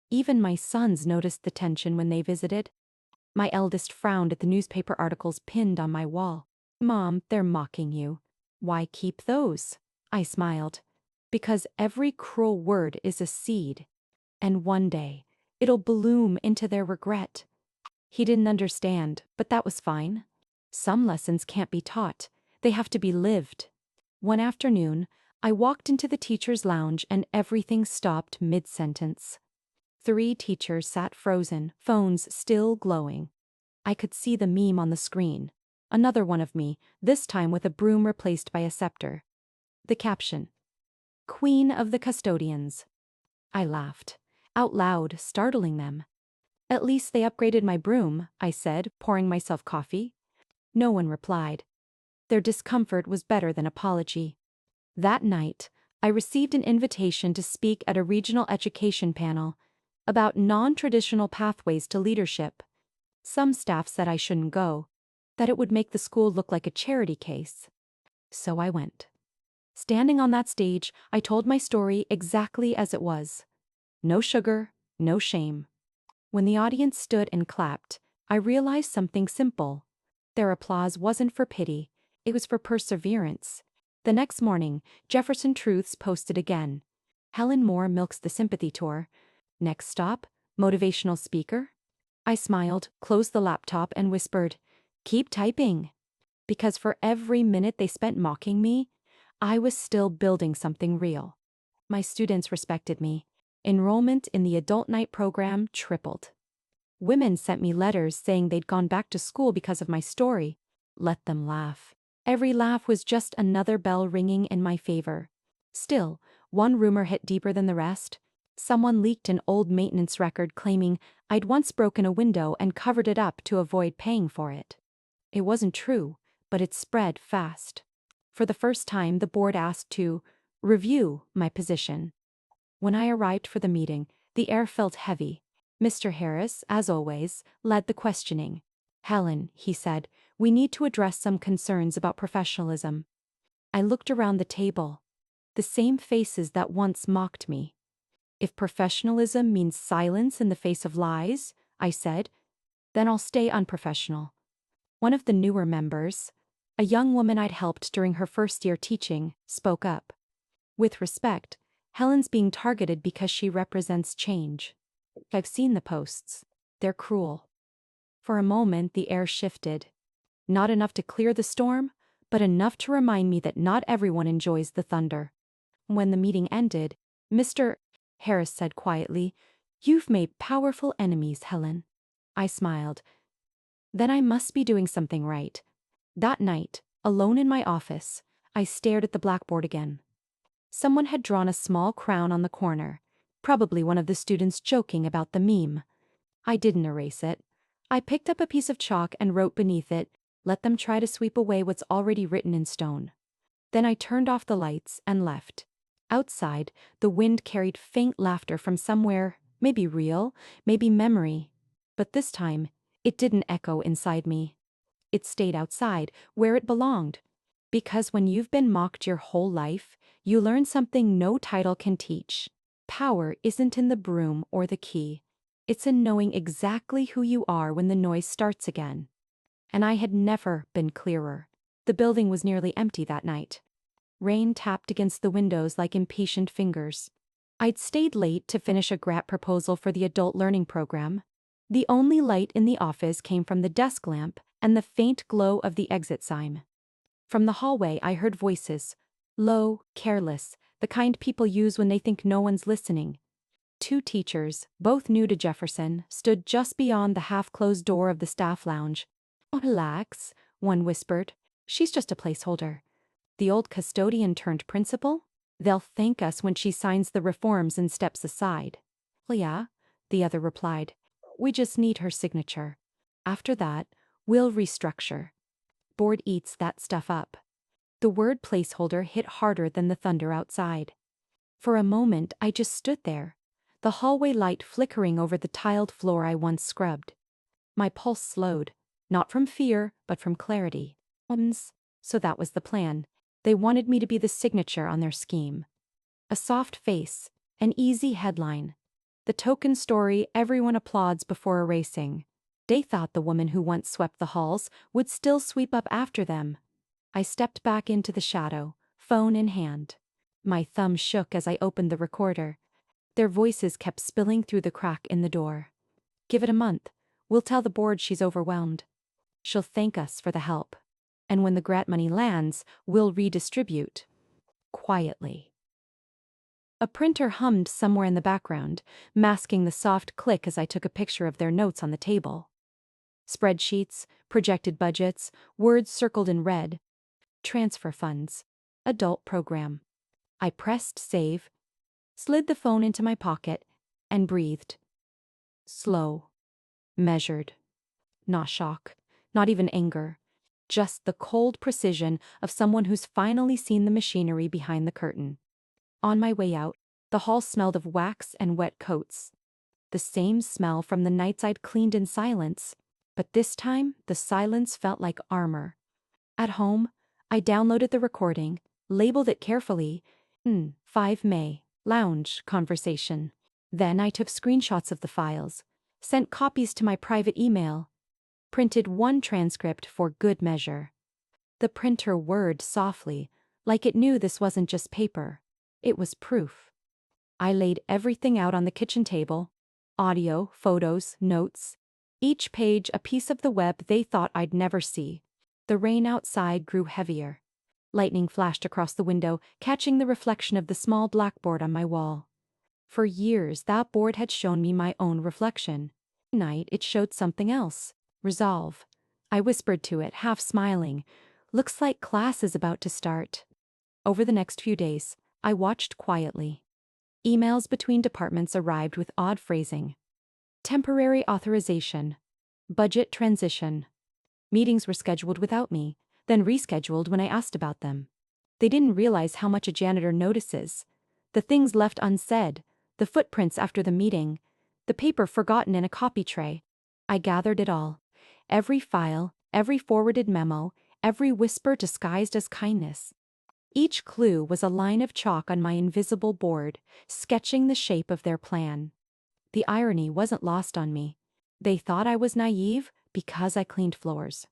Even my sons noticed the tension when they visited. My eldest frowned at the newspaper articles pinned on my wall. "Mom, they're mocking you." "Why keep those?" I smiled. "Because every cruel word is a seed. And one day, it'll bloom into their regret." He didn't understand, but that was fine. Some lessons can't be taught. They have to be lived. One afternoon, I walked into the teacher's lounge and everything stopped mid-sentence. 3 teachers sat frozen, phones still glowing. I could see the meme on the screen. Another one of me, this time with a broom replaced by a scepter. The caption: "Queen of the Custodians." I laughed. Out loud, startling them. "At least they upgraded my broom," I said, pouring myself coffee. No one replied. Their discomfort was better than apology. That night, I received an invitation to speak at a regional education panel about non-traditional pathways to leadership. Some staff said I shouldn't go, that it would make the school look like a charity case. So I went. Standing on that stage, I told my story exactly as it was. No sugar, no shame. When the audience stood and clapped, I realized something simple. Their applause wasn't for pity, it was for perseverance. The next morning, Jefferson Truths posted again. Helen Moore milks the sympathy tour. Next stop, motivational speaker? I smiled, closed the laptop, and whispered, "Keep typing." Because for every minute they spent mocking me, I was still building something real. My students respected me. Enrollment in the adult night program tripled. Women sent me letters saying they'd gone back to school because of my story. Let them laugh. Every laugh was just another bell ringing in my favor. Still, one rumor hit deeper than the rest. Someone leaked an old maintenance record claiming I'd once broken a window and covered it up to avoid paying for it. It wasn't true, but it spread fast. For the first time, the board asked to review my position. When I arrived for the meeting, the air felt heavy. Mr. Harris, as always, led the questioning. "Helen," he said, "we need to address some concerns about professionalism." I looked around the table. The same faces that once mocked me. "If professionalism means silence in the face of lies," I said, "then I'll stay unprofessional." One of the newer members, a young woman I'd helped during her first year teaching, spoke up. "With respect, Helen's being targeted because she represents change. I've seen the posts. They're cruel." For a moment, the air shifted. Not enough to clear the storm, but enough to remind me that not everyone enjoys the thunder. When the meeting ended, Mr. Harris said quietly, "You've made powerful enemies, Helen." I smiled. Then I must be doing something right. That night, alone in my office, I stared at the blackboard again. Someone had drawn a small crown on the corner, probably one of the students joking about the meme. I didn't erase it. I picked up a piece of chalk and wrote beneath it, "Let them try to sweep away what's already written in stone." Then I turned off the lights and left. Outside, the wind carried faint laughter from somewhere, maybe real, maybe memory. But this time, it didn't echo inside me. It stayed outside, where it belonged. Because when you've been mocked your whole life, you learn something no title can teach. Power isn't in the broom or the key. It's in knowing exactly who you are when the noise starts again. And I had never been clearer. The building was nearly empty that night. Rain tapped against the windows like impatient fingers. I'd stayed late to finish a grant proposal for the adult learning program. The only light in the office came from the desk lamp and the faint glow of the exit sign. From the hallway, I heard voices, low, careless, the kind people use when they think no one's listening. Two teachers, both new to Jefferson, stood just beyond the half-closed door of the staff lounge. "Oh, relax," one whispered. "She's just a placeholder." The old custodian turned principal? "They'll thank us when she signs the reforms and steps aside." "Well, yeah," the other replied. "We just need her signature. After that, we'll restructure. Board eats that stuff up." The word placeholder hit harder than the thunder outside. For a moment, I just stood there, the hallway light flickering over the tiled floor I once scrubbed. My pulse slowed, not from fear, but from clarity. So that was the plan. They wanted me to be the signature on their scheme. A soft face, an easy headline. The token story everyone applauds before erasing. They thought the woman who once swept the halls would still sweep up after them. I stepped back into the shadow, phone in hand. My thumb shook as I opened the recorder. Their voices kept spilling through the crack in the door. "Give it a month. We'll tell the board she's overwhelmed. She'll thank us for the help. And when the grant money lands, we'll redistribute." Quietly. A printer hummed somewhere in the background, masking the soft click as I took a picture of their notes on the table. Spreadsheets, projected budgets, words circled in red. Transfer funds. Adult program. I pressed save, slid the phone into my pocket, and breathed. Slow. Measured. Not shock. Not even anger. Just the cold precision of someone who's finally seen the machinery behind the curtain. On my way out, the hall smelled of wax and wet coats. The same smell from the nights I'd cleaned in silence, but this time the silence felt like armor. At home, I downloaded the recording, labeled it carefully, 5 May, lounge conversation. Then I took screenshots of the files, sent copies to my private email. printed one transcript for good measure. The printer whirred softly, like it knew this wasn't just paper. It was proof. I laid everything out on the kitchen table. Audio, photos, notes. Each page a piece of the web they thought I'd never see. The rain outside grew heavier. Lightning flashed across the window, catching the reflection of the small blackboard on my wall. For years, that board had shown me my own reflection. Tonight, it showed something else. Resolve. I whispered to it, half smiling. Looks like class is about to start. Over the next few days, I watched quietly. Emails between departments arrived with odd phrasing. Temporary authorization. Budget transition. Meetings were scheduled without me, then rescheduled when I asked about them. They didn't realize how much a janitor notices. The things left unsaid, the footprints after the meeting, the paper forgotten in a copy tray. I gathered it all. Every file, every forwarded memo, every whisper disguised as kindness. Each clue was a line of chalk on my invisible board, sketching the shape of their plan. The irony wasn't lost on me. They thought I was naive because I cleaned floors.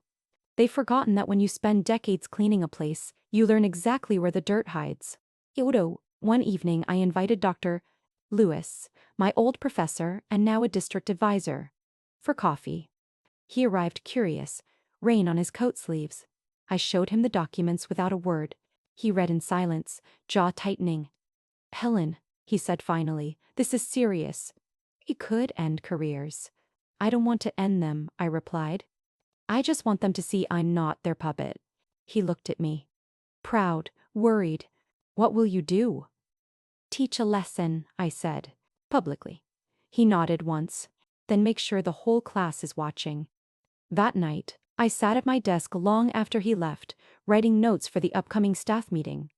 They've forgotten that when you spend decades cleaning a place, you learn exactly where the dirt hides. One evening I invited Dr. Lewis, my old professor and now a district advisor, for coffee. He arrived curious, rain on his coat sleeves. I showed him the documents without a word. He read in silence, jaw tightening. "Helen," he said finally, "this is serious. It could end careers." "I don't want to end them," I replied. "I just want them to see I'm not their puppet." He looked at me. Proud, worried. "What will you do?" "Teach a lesson," I said, publicly. He nodded once, then make sure the whole class is watching. That night, I sat at my desk long after he left, writing notes for the upcoming staff meeting.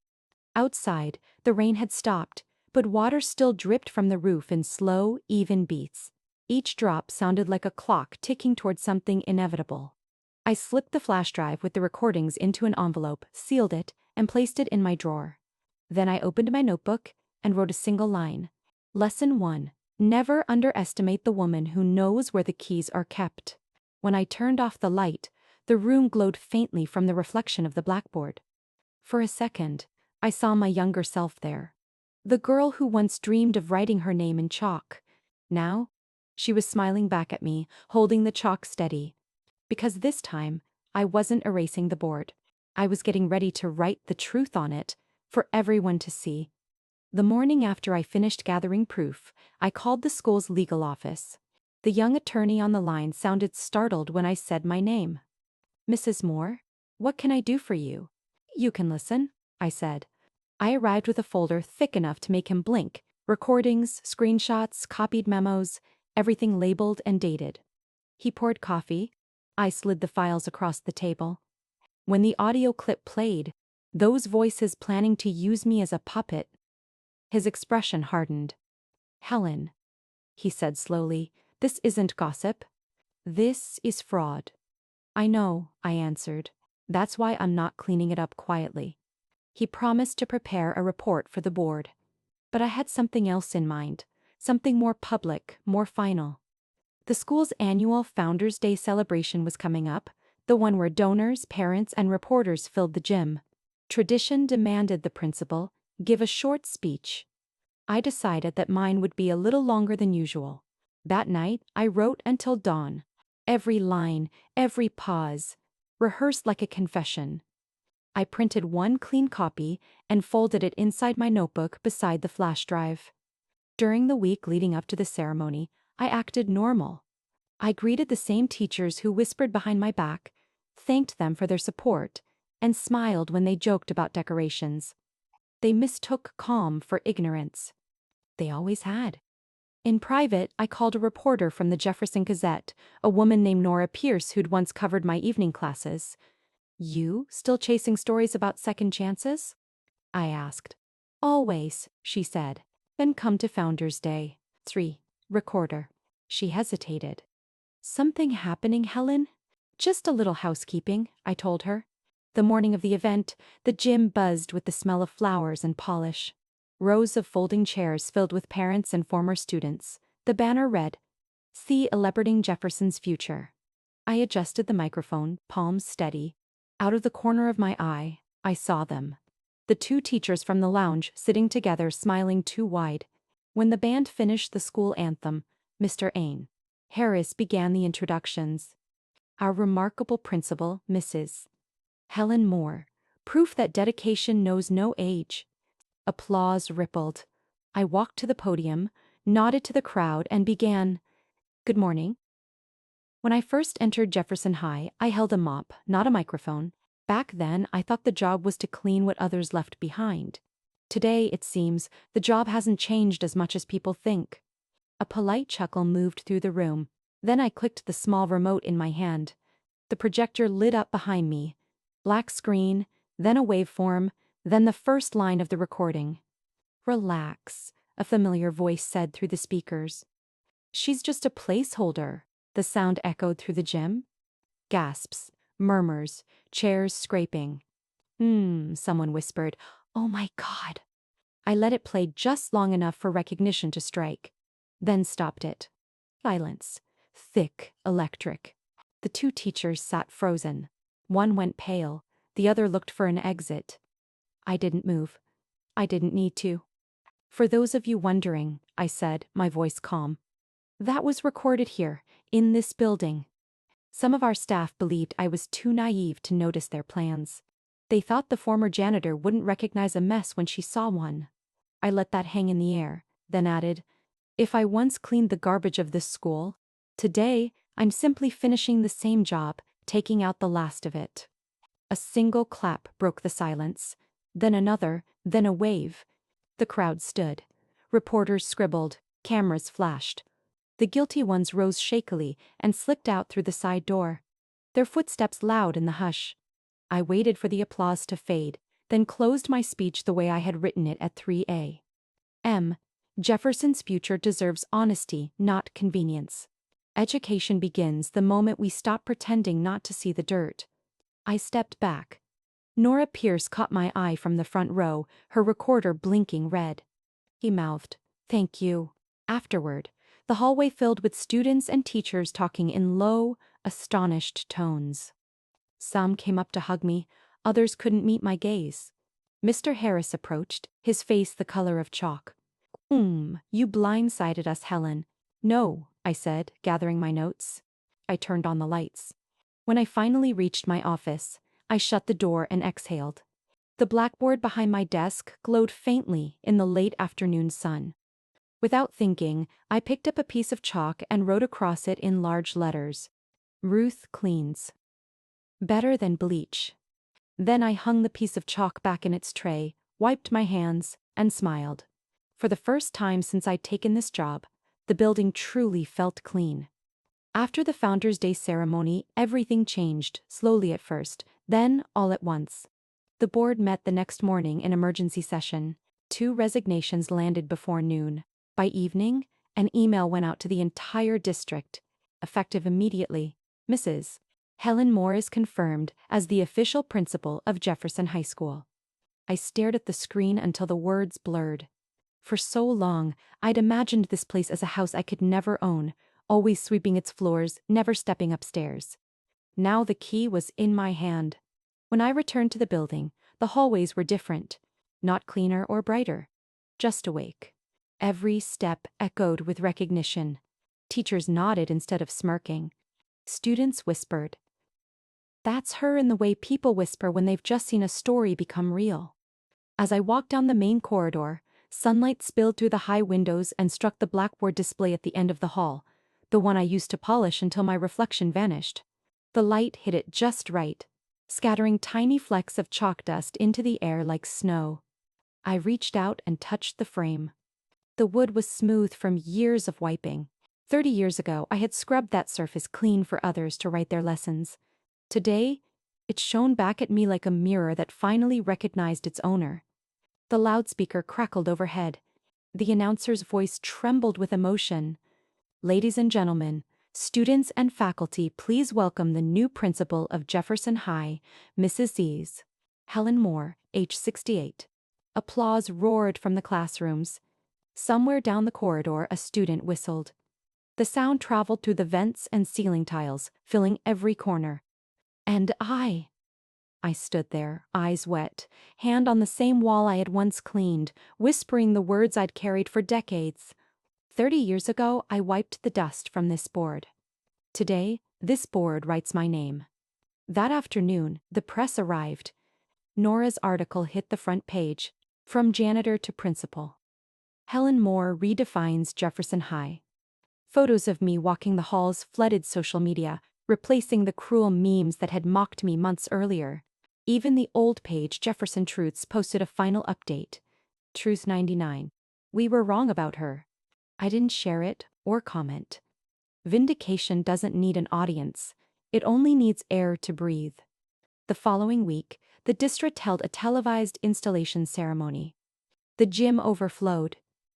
Outside, the rain had stopped, but water still dripped from the roof in slow, even beats. Each drop sounded like a clock ticking toward something inevitable. I slipped the flash drive with the recordings into an envelope, sealed it, and placed it in my drawer. Then I opened my notebook and wrote a single line. Lesson 1. Never underestimate the woman who knows where the keys are kept. When I turned off the light, the room glowed faintly from the reflection of the blackboard. For a second, I saw my younger self there. The girl who once dreamed of writing her name in chalk. Now, she was smiling back at me, holding the chalk steady. Because this time, I wasn't erasing the board. I was getting ready to write the truth on it, for everyone to see. The morning after I finished gathering proof, I called the school's legal office. The young attorney on the line sounded startled when I said my name. "Mrs. Moore, what can I do for you?" "You can listen," I said. I arrived with a folder thick enough to make him blink. Recordings, screenshots, copied memos, everything labeled and dated. He poured coffee. I slid the files across the table. When the audio clip played, those voices planning to use me as a puppet. His expression hardened. "Helen," he said slowly, "this isn't gossip. This is fraud." "I know," I answered. "That's why I'm not cleaning it up quietly." He promised to prepare a report for the board. But I had something else in mind, something more public, more final. The school's annual Founders' Day celebration was coming up, the one where donors, parents, and reporters filled the gym. Tradition demanded the principal give a short speech. I decided that mine would be a little longer than usual. That night, I wrote until dawn. Every line, every pause, rehearsed like a confession. I printed one clean copy and folded it inside my notebook beside the flash drive. During the week leading up to the ceremony, I acted normal. I greeted the same teachers who whispered behind my back, thanked them for their support, and smiled when they joked about decorations. They mistook calm for ignorance. They always had. In private, I called a reporter from the Jefferson Gazette, a woman named Nora Pierce who'd once covered my evening classes. "You still chasing stories about second chances?" I asked. "Always," she said. "Then come to Founders' Day." 3. Recorder. She hesitated. "Something happening, Helen?" "Just a little housekeeping," I told her. The morning of the event, the gym buzzed with the smell of flowers and polish. Rows of folding chairs filled with parents and former students. The banner read, "See Celebrating Jefferson's Future." I adjusted the microphone, palms steady. Out of the corner of my eye, I saw them. The two teachers from the lounge sitting together, smiling too wide. When the band finished the school anthem, Mr. Ain Harris began the introductions. Our remarkable principal, Mrs. Helen Moore. Proof that dedication knows no age. Applause rippled. I walked to the podium, nodded to the crowd, and began, "Good morning." When I first entered Jefferson High, I held a mop, not a microphone. Back then, I thought the job was to clean what others left behind. Today, it seems, the job hasn't changed as much as people think. A polite chuckle moved through the room. Then I clicked the small remote in my hand. The projector lit up behind me. Black screen, then a waveform, then the first line of the recording. "Relax," a familiar voice said through the speakers. "She's just a placeholder," the sound echoed through the gym. Gasps, murmurs, chairs scraping. Someone whispered, "Oh my God." I let it play just long enough for recognition to strike, then stopped it. Silence. Thick, electric. The two teachers sat frozen. One went pale, the other looked for an exit. I didn't move. I didn't need to. "For those of you wondering," I said, my voice calm, "that was recorded here, in this building." Some of our staff believed I was too naive to notice their plans. They thought the former janitor wouldn't recognize a mess when she saw one. I let that hang in the air, then added, "If I once cleaned the garbage of this school, today I'm simply finishing the same job, taking out the last of it." A single clap broke the silence, then another, then a wave. The crowd stood. Reporters scribbled, cameras flashed. The guilty ones rose shakily and slipped out through the side door. Their footsteps loud in the hush. I waited for the applause to fade, then closed my speech the way I had written it at 3 a.m. Jefferson's future deserves honesty, not convenience. Education begins the moment we stop pretending not to see the dirt. I stepped back. Nora Pierce caught my eye from the front row, her recorder blinking red. He mouthed, "Thank you." Afterward, the hallway filled with students and teachers talking in low, astonished tones. Some came up to hug me, others couldn't meet my gaze. Mr. Harris approached, his face the color of chalk. You blindsided us, Helen." "No," I said, gathering my notes. I turned on the lights. When I finally reached my office, I shut the door and exhaled. The blackboard behind my desk glowed faintly in the late afternoon sun. Without thinking, I picked up a piece of chalk and wrote across it in large letters, "Ruth cleans. Better than bleach." Then I hung the piece of chalk back in its tray, wiped my hands, and smiled. For the first time since I'd taken this job, the building truly felt clean. After the Founders' Day ceremony, everything changed, slowly at first, then all at once. The board met the next morning in emergency session. 2 resignations landed before noon. By evening, an email went out to the entire district. Effective immediately, Mrs. Helen Moore is confirmed as the official principal of Jefferson High School. I stared at the screen until the words blurred. For so long, I'd imagined this place as a house I could never own, always sweeping its floors, never stepping upstairs. Now the key was in my hand. When I returned to the building, the hallways were different. Not cleaner or brighter. Just awake. Every step echoed with recognition. Teachers nodded instead of smirking. Students whispered. That's her in the way people whisper when they've just seen a story become real. As I walked down the main corridor, sunlight spilled through the high windows and struck the blackboard display at the end of the hall, the one I used to polish until my reflection vanished. The light hit it just right, scattering tiny flecks of chalk dust into the air like snow. I reached out and touched the frame. The wood was smooth from years of wiping. 30 years ago, I had scrubbed that surface clean for others to write their lessons. Today, it shone back at me like a mirror that finally recognized its owner. The loudspeaker crackled overhead. The announcer's voice trembled with emotion. "Ladies and gentlemen, students and faculty, please welcome the new principal of Jefferson High, Mrs. Helen Moore, age 68. Applause roared from the classrooms. Somewhere down the corridor, a student whistled. The sound traveled through the vents and ceiling tiles, filling every corner. And I stood there, eyes wet, hand on the same wall I had once cleaned, whispering the words I'd carried for decades. 30 years ago, I wiped the dust from this board. Today, this board writes my name. That afternoon, the press arrived. Nora's article hit the front page, From Janitor to Principal. Helen Moore redefines Jefferson High. Photos of me walking the halls flooded social media, replacing the cruel memes that had mocked me months earlier. Even the old page Jefferson Truths posted a final update. Truth 99. We were wrong about her. I didn't share it or comment. Vindication doesn't need an audience. It only needs air to breathe. The following week, the district held a televised installation ceremony. The gym overflowed.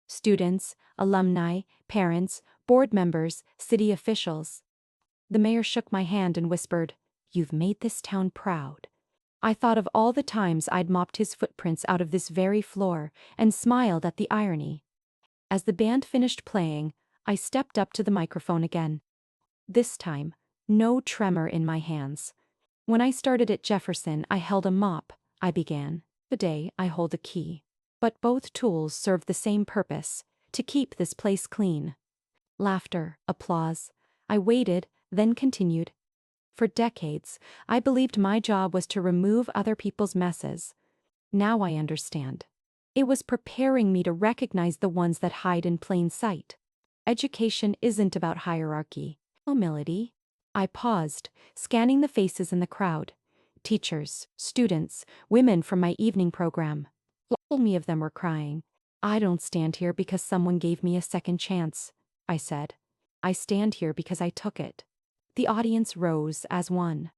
Students, alumni, parents, board members, city officials. The mayor shook my hand and whispered, "You've made this town proud." I thought of all the times I'd mopped his footprints out of this very floor and smiled at the irony. As the band finished playing, I stepped up to the microphone again. This time, no tremor in my hands. When I started at Jefferson, I held a mop, I began. Today, I hold a key. But both tools serve the same purpose, to keep this place clean. Laughter, applause. I waited, then continued. For decades, I believed my job was to remove other people's messes. Now I understand. It was preparing me to recognize the ones that hide in plain sight. Education isn't about hierarchy. Humility. I paused, scanning the faces in the crowd. Teachers, students, women from my evening program. Many of them were crying. I don't stand here because someone gave me a second chance, I said. I stand here because I took it. The audience rose as one.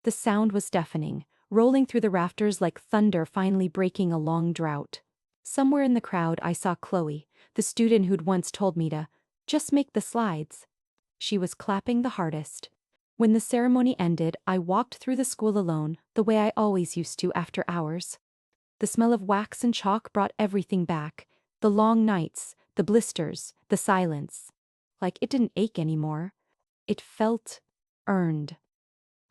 The sound was deafening, rolling through the rafters like thunder finally breaking a long drought. Somewhere in the crowd I saw Chloe, the student who'd once told me to just make the slides. She was clapping the hardest. When the ceremony ended, I walked through the school alone, the way I always used to after hours. The smell of wax and chalk brought everything back. The long nights, the blisters, the silence. Like it didn't ache anymore. It felt earned.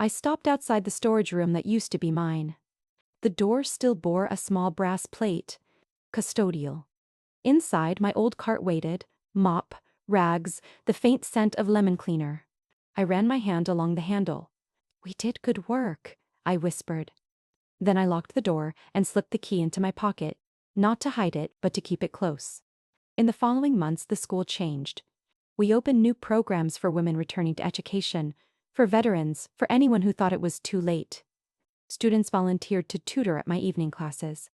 I stopped outside the storage room that used to be mine. The door still bore a small brass plate. Custodial. Inside, my old cart waited, mop, rags, the faint scent of lemon cleaner. I ran my hand along the handle. "We did good work," I whispered. Then I locked the door and slipped the key into my pocket, not to hide it, but to keep it close. In the following months, the school changed. We opened new programs for women returning to education, for veterans, for anyone who thought it was too late. Students volunteered to tutor at my evening classes.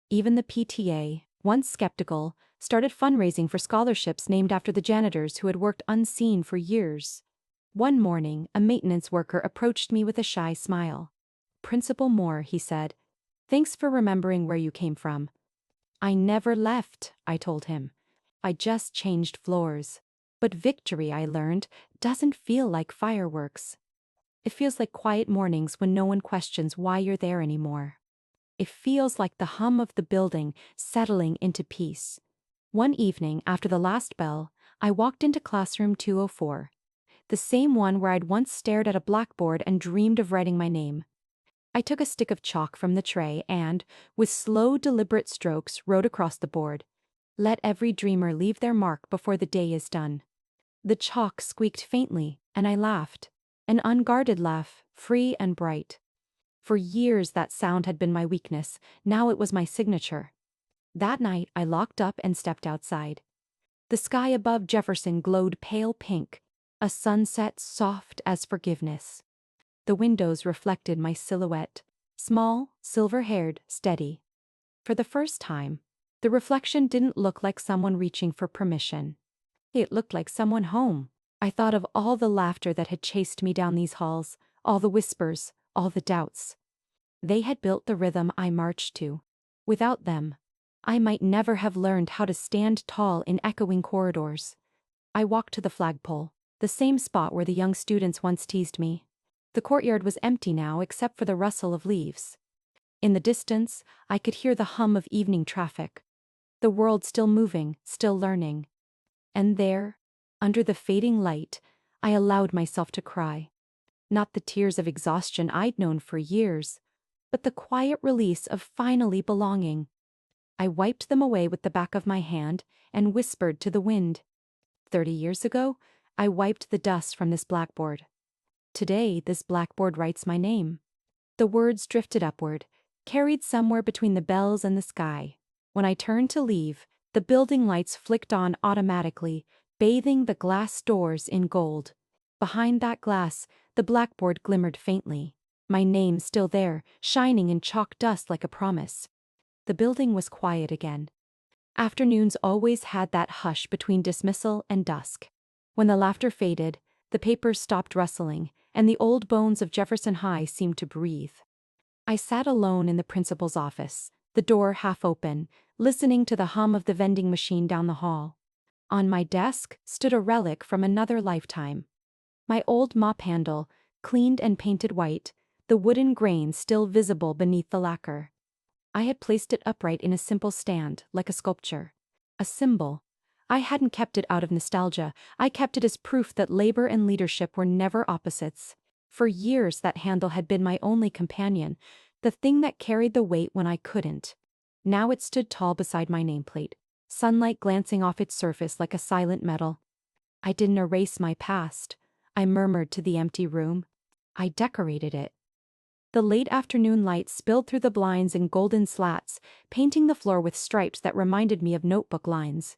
Even the PTA, once skeptical, started fundraising for scholarships named after the janitors who had worked unseen for years. One morning, a maintenance worker approached me with a shy smile. "Principal Moore," he said, "thanks for remembering where you came from." "I never left," I told him. "I just changed floors." But victory, I learned, doesn't feel like fireworks. It feels like quiet mornings when no one questions why you're there anymore. It feels like the hum of the building settling into peace. One evening, after the last bell, I walked into classroom 204. The same one where I'd once stared at a blackboard and dreamed of writing my name. I took a stick of chalk from the tray and, with slow, deliberate strokes, wrote across the board, "Let every dreamer leave their mark before the day is done." The chalk squeaked faintly, and I laughed. An unguarded laugh, free and bright. For years that sound had been my weakness, now it was my signature. That night I locked up and stepped outside. The sky above Jefferson glowed pale pink, a sunset soft as forgiveness. The windows reflected my silhouette, small, silver-haired, steady. For the first time, the reflection didn't look like someone reaching for permission. It looked like someone home. I thought of all the laughter that had chased me down these halls, all the whispers, all the doubts. They had built the rhythm I marched to. Without them, I might never have learned how to stand tall in echoing corridors. I walked to the flagpole, the same spot where the young students once teased me. The courtyard was empty now except for the rustle of leaves. In the distance, I could hear the hum of evening traffic. The world still moving, still learning. And there, Under the fading light, I allowed myself to cry. Not the tears of exhaustion I'd known for years, but the quiet release of finally belonging. I wiped them away with the back of my hand and whispered to the wind. 30 years ago, I wiped the dust from this blackboard. Today, this blackboard writes my name. The words drifted upward, carried somewhere between the bells and the sky. When I turned to leave, the building lights flicked on automatically, bathing the glass doors in gold. Behind that glass, the blackboard glimmered faintly. My name still there, shining in chalk dust like a promise. The building was quiet again. Afternoons always had that hush between dismissal and dusk. When the laughter faded, the papers stopped rustling, and the old bones of Jefferson High seemed to breathe. I sat alone in the principal's office, the door half open, listening to the hum of the vending machine down the hall. On my desk stood a relic from another lifetime. My old mop handle, cleaned and painted white, the wooden grain still visible beneath the lacquer. I had placed it upright in a simple stand, like a sculpture. A symbol. I hadn't kept it out of nostalgia, I kept it as proof that labor and leadership were never opposites. For years that handle had been my only companion, the thing that carried the weight when I couldn't. Now it stood tall beside my nameplate, sunlight glancing off its surface like a silent medal. I didn't erase my past, I murmured to the empty room. I decorated it. The late afternoon light spilled through the blinds in golden slats, painting the floor with stripes that reminded me of notebook lines.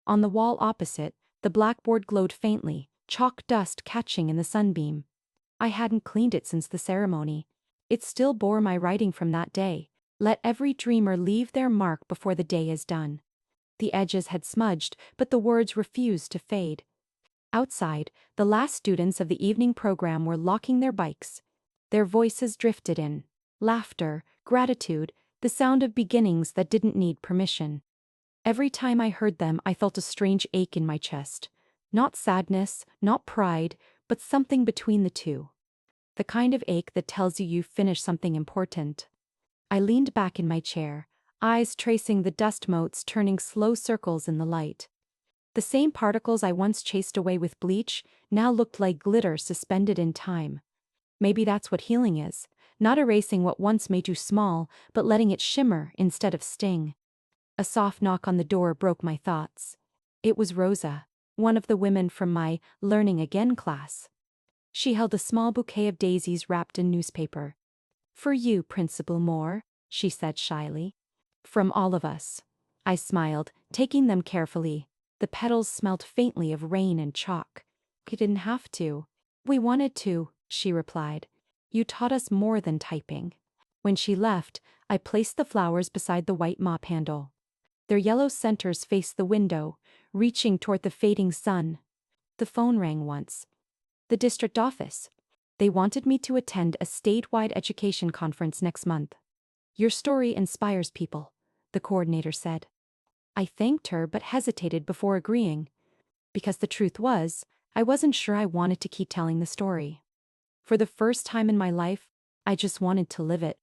On the wall opposite, the blackboard glowed faintly, chalk dust catching in the sunbeam. I hadn't cleaned it since the ceremony. It still bore my writing from that day. Let every dreamer leave their mark before the day is done. The edges had smudged, but the words refused to fade. Outside, the last students of the evening program were locking their bikes. Their voices drifted in. Laughter, gratitude, the sound of beginnings that didn't need permission. Every time I heard them, I felt a strange ache in my chest. Not sadness, not pride, but something between the two. The kind of ache that tells you you've finished something important. I leaned back in my chair, eyes tracing the dust motes turning slow circles in the light. The same particles I once chased away with bleach now looked like glitter suspended in time. Maybe that's what healing is, not erasing what once made you small, but letting it shimmer instead of sting. A soft knock on the door broke my thoughts. It was Rosa, one of the women from my Learning Again class. She held a small bouquet of daisies wrapped in newspaper. "For you, Principal Moore," she said shyly. "From all of us." I smiled, taking them carefully. The petals smelled faintly of rain and chalk. "We didn't have to. We wanted to," she replied. "You taught us more than typing." When she left, I placed the flowers beside the white mop handle. Their yellow centers faced the window, reaching toward the fading sun. The phone rang once. The district office. They wanted me to attend a statewide education conference next month. "Your story inspires people," the coordinator said. I thanked her but hesitated before agreeing. Because the truth was, I wasn't sure I wanted to keep telling the story. For the first time in my life, I just wanted to live it.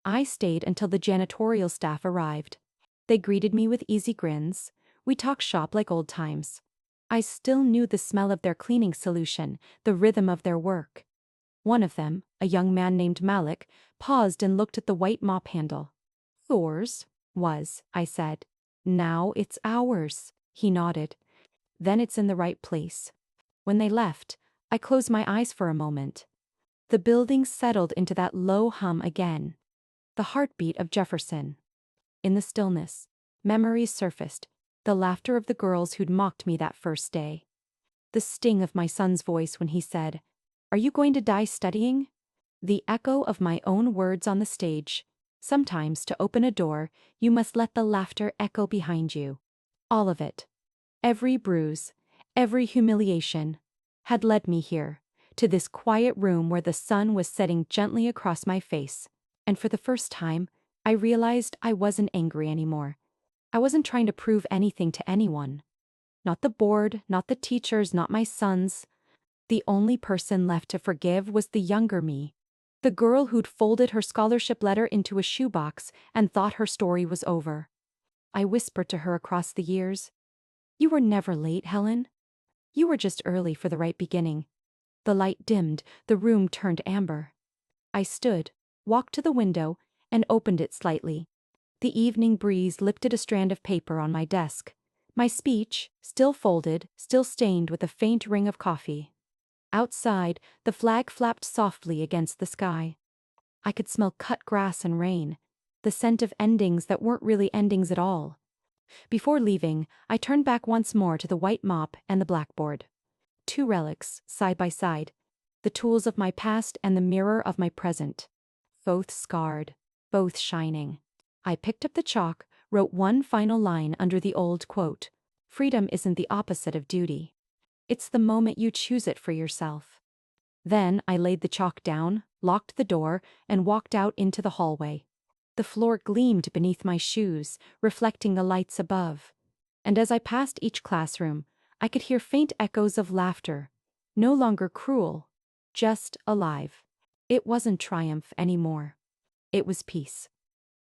I stayed until the janitorial staff arrived. They greeted me with easy grins. We talked shop like old times. I still knew the smell of their cleaning solution, the rhythm of their work. One of them, a young man named Malik, paused and looked at the white mop handle. "Yours was," I said. "Now it's ours," he nodded. "Then it's in the right place." When they left, I closed my eyes for a moment. The building settled into that low hum again. The heartbeat of Jefferson. In the stillness, memories surfaced, the laughter of the girls who'd mocked me that first day. The sting of my son's voice when he said, "Are you going to die studying?" The echo of my own words on the stage. Sometimes, to open a door, you must let the laughter echo behind you. All of it. Every bruise, every humiliation, had led me here, to this quiet room where the sun was setting gently across my face. And for the first time, I realized I wasn't angry anymore. I wasn't trying to prove anything to anyone. Not the board, not the teachers, not my sons. The only person left to forgive was the younger me. The girl who'd folded her scholarship letter into a shoebox and thought her story was over. I whispered to her across the years, "You were never late, Helen." You were just early for the right beginning. The light dimmed, the room turned amber. I stood, walked to the window, and opened it slightly. The evening breeze lifted a strand of paper on my desk. My speech, still folded, still stained with a faint ring of coffee. Outside, the flag flapped softly against the sky. I could smell cut grass and rain, the scent of endings that weren't really endings at all. Before leaving, I turned back once more to the white mop and the blackboard. Two relics, side by side, the tools of my past and the mirror of my present. Both scarred, both shining. I picked up the chalk, wrote one final line under the old quote. Freedom isn't the opposite of duty. It's the moment you choose it for yourself. Then I laid the chalk down, locked the door, and walked out into the hallway. The floor gleamed beneath my shoes, reflecting the lights above. And as I passed each classroom, I could hear faint echoes of laughter, no longer cruel, just alive. It wasn't triumph anymore. It was peace.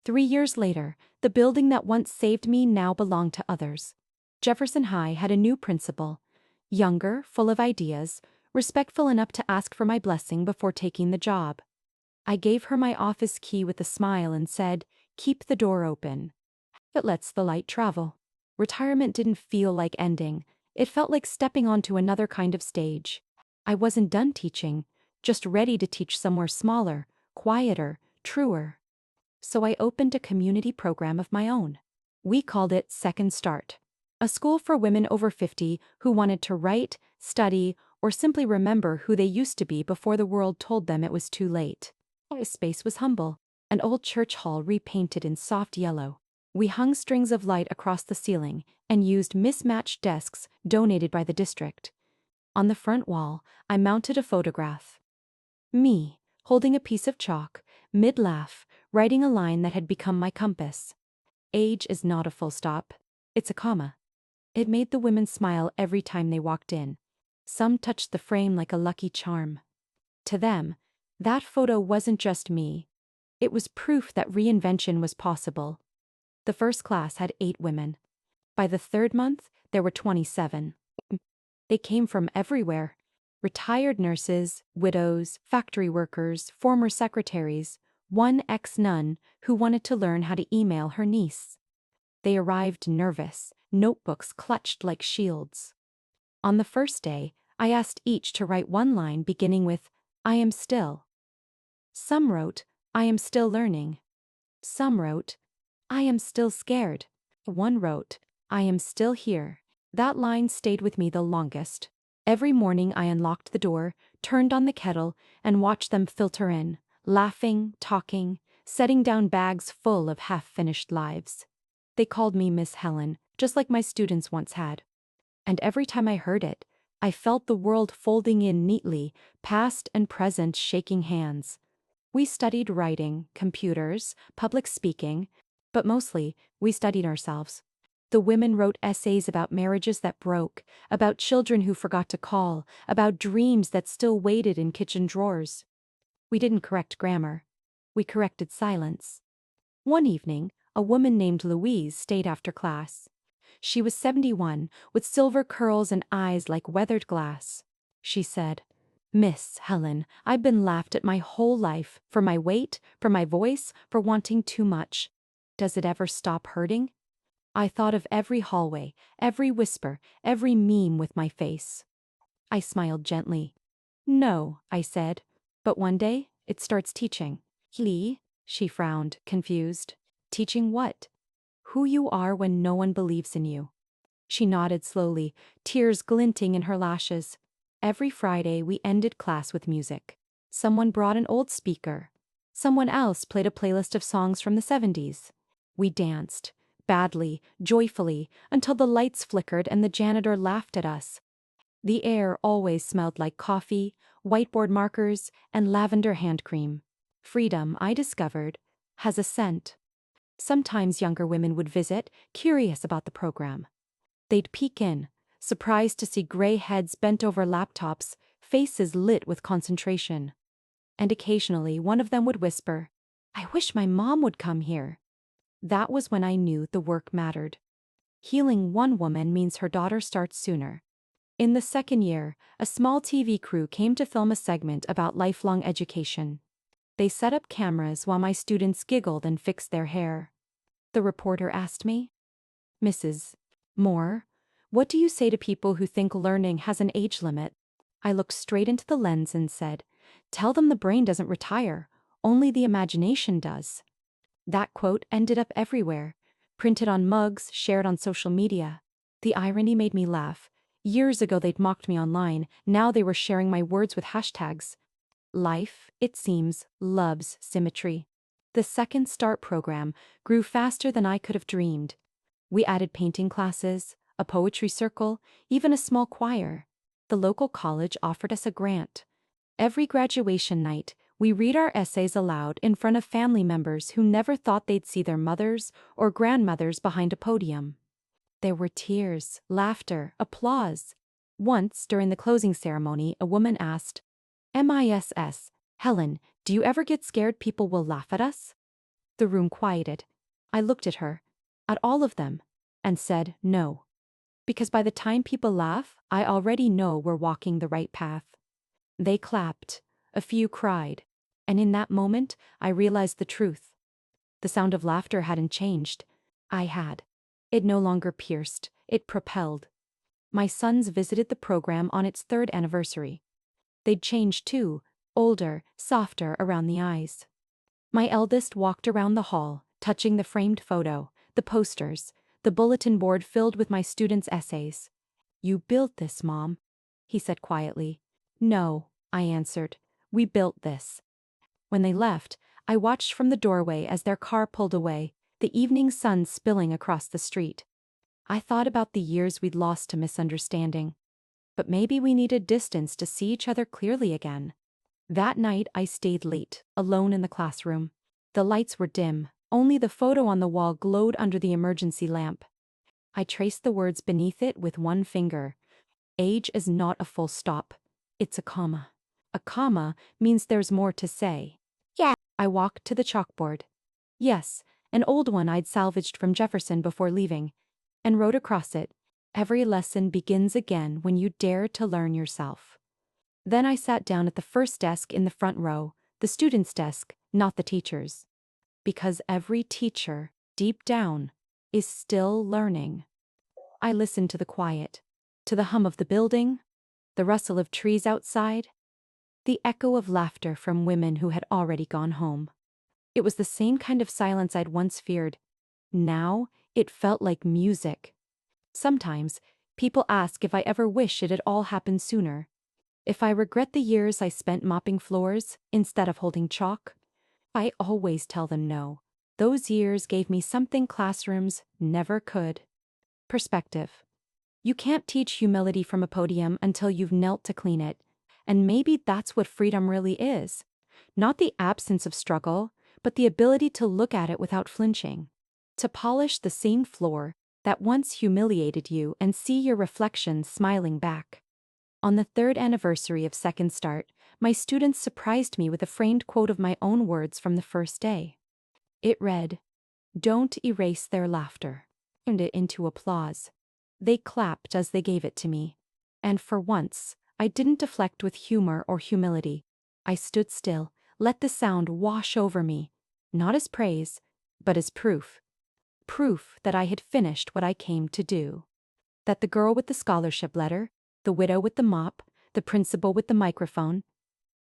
3 years later, the building that once saved me now belonged to others. Jefferson High had a new principal, younger, full of ideas, respectful enough to ask for my blessing before taking the job. I gave her my office key with a smile and said, "Keep the door open. It lets the light travel." Retirement didn't feel like ending. It felt like stepping onto another kind of stage. I wasn't done teaching, just ready to teach somewhere smaller, quieter, truer. So I opened a community program of my own. We called it Second Start, a school for women over 50 who wanted to write, study, or simply remember who they used to be before the world told them it was too late. The space was humble, an old church hall repainted in soft yellow. We hung strings of light across the ceiling and used mismatched desks donated by the district. On the front wall, I mounted a photograph. Me, holding a piece of chalk, mid-laugh, writing a line that had become my compass. Age is not a full stop, it's a comma. It made the women smile every time they walked in. Some touched the frame like a lucky charm. To them, that photo wasn't just me. It was proof that reinvention was possible. The first class had 8 women. By the third month, there were 27. They came from everywhere. Retired nurses, widows, factory workers, former secretaries, one ex-nun who wanted to learn how to email her niece. They arrived nervous, notebooks clutched like shields. On the first day, I asked each to write one line beginning with, "I am still." Some wrote, "I am still learning." Some wrote, "I am still scared." One wrote, "I am still here." That line stayed with me the longest. Every morning I unlocked the door, turned on the kettle, and watched them filter in, laughing, talking, setting down bags full of half-finished lives. They called me Miss Helen, just like my students once had. And every time I heard it, I felt the world folding in neatly, past and present shaking hands. We studied writing, computers, public speaking, but mostly, we studied ourselves. The women wrote essays about marriages that broke, about children who forgot to call, about dreams that still waited in kitchen drawers. We didn't correct grammar. We corrected silence. One evening, a woman named Louise stayed after class. She was 71, with silver curls and eyes like weathered glass. She said, "Miss Helen, I've been laughed at my whole life, for my weight, for my voice, for wanting too much. Does it ever stop hurting?" I thought of every hallway, every whisper, every meme with my face. I smiled gently. "No," I said, "but one day, it starts teaching." "Lee?" She frowned, confused. "Teaching what?" "Who you are when no one believes in you." She nodded slowly, tears glinting in her lashes. Every Friday we ended class with music. Someone brought an old speaker. Someone else played a playlist of songs from the 70s. We danced, badly, joyfully, until the lights flickered and the janitor laughed at us. The air always smelled like coffee, whiteboard markers, and lavender hand cream. Freedom, I discovered, has a scent. Sometimes younger women would visit, curious about the program. They'd peek in, surprised to see gray heads bent over laptops, faces lit with concentration. And occasionally one of them would whisper, "I wish my mom would come here." That was when I knew the work mattered. Healing one woman means her daughter starts sooner. In the second year, a small TV crew came to film a segment about lifelong education. They set up cameras while my students giggled and fixed their hair. The reporter asked me, "Mrs. Moore, what do you say to people who think learning has an age limit?" I looked straight into the lens and said, "Tell them the brain doesn't retire, only the imagination does." That quote ended up everywhere, printed on mugs, shared on social media. The irony made me laugh. Years ago they'd mocked me online, now they were sharing my words with hashtags. Life, it seems, loves symmetry. The Second Start program grew faster than I could have dreamed. We added painting classes, a poetry circle, even a small choir. The local college offered us a grant. Every graduation night, we read our essays aloud in front of family members who never thought they'd see their mothers or grandmothers behind a podium. There were tears, laughter, applause. Once, during the closing ceremony, a woman asked, "Miss Helen, do you ever get scared people will laugh at us?" The room quieted. I looked at her, at all of them, and said no. Because by the time people laugh, I already know we're walking the right path. They clapped, a few cried, and in that moment, I realized the truth. The sound of laughter hadn't changed. I had. It no longer pierced, it propelled. My sons visited the program on its 3rd anniversary. They'd changed too, older, softer around the eyes. My eldest walked around the hall, touching the framed photo, the posters, the bulletin board filled with my students' essays. "You built this, Mom," he said quietly. "No," I answered. "We built this." When they left, I watched from the doorway as their car pulled away, the evening sun spilling across the street. I thought about the years we'd lost to misunderstanding. But maybe we needed distance to see each other clearly again. That night I stayed late, alone in the classroom. The lights were dim, only the photo on the wall glowed under the emergency lamp. I traced the words beneath it with one finger. Age is not a full stop. It's a comma. A comma means there's more to say. Yeah. I walked to the chalkboard. Yes, an old one I'd salvaged from Jefferson before leaving, and wrote across it, "Every lesson begins again when you dare to learn yourself." Then I sat down at the first desk in the front row, the student's desk, not the teacher's. Because every teacher, deep down, is still learning. I listened to the quiet, to the hum of the building, the rustle of trees outside, the echo of laughter from women who had already gone home. It was the same kind of silence I'd once feared. Now, it felt like music. Sometimes, people ask if I ever wish it had all happened sooner. If I regret the years I spent mopping floors instead of holding chalk. I always tell them no. Those years gave me something classrooms never could. Perspective. You can't teach humility from a podium until you've knelt to clean it. And maybe that's what freedom really is. Not the absence of struggle, but the ability to look at it without flinching. To polish the same floor that once humiliated you and see your reflection smiling back. On the 3rd anniversary of Second Start, my students surprised me with a framed quote of my own words from the first day. It read, "Don't erase their laughter." Turned it into applause. They clapped as they gave it to me. And for once, I didn't deflect with humor or humility. I stood still, let the sound wash over me, not as praise, but as proof. Proof that I had finished what I came to do. That the girl with the scholarship letter, the widow with the mop, the principal with the microphone,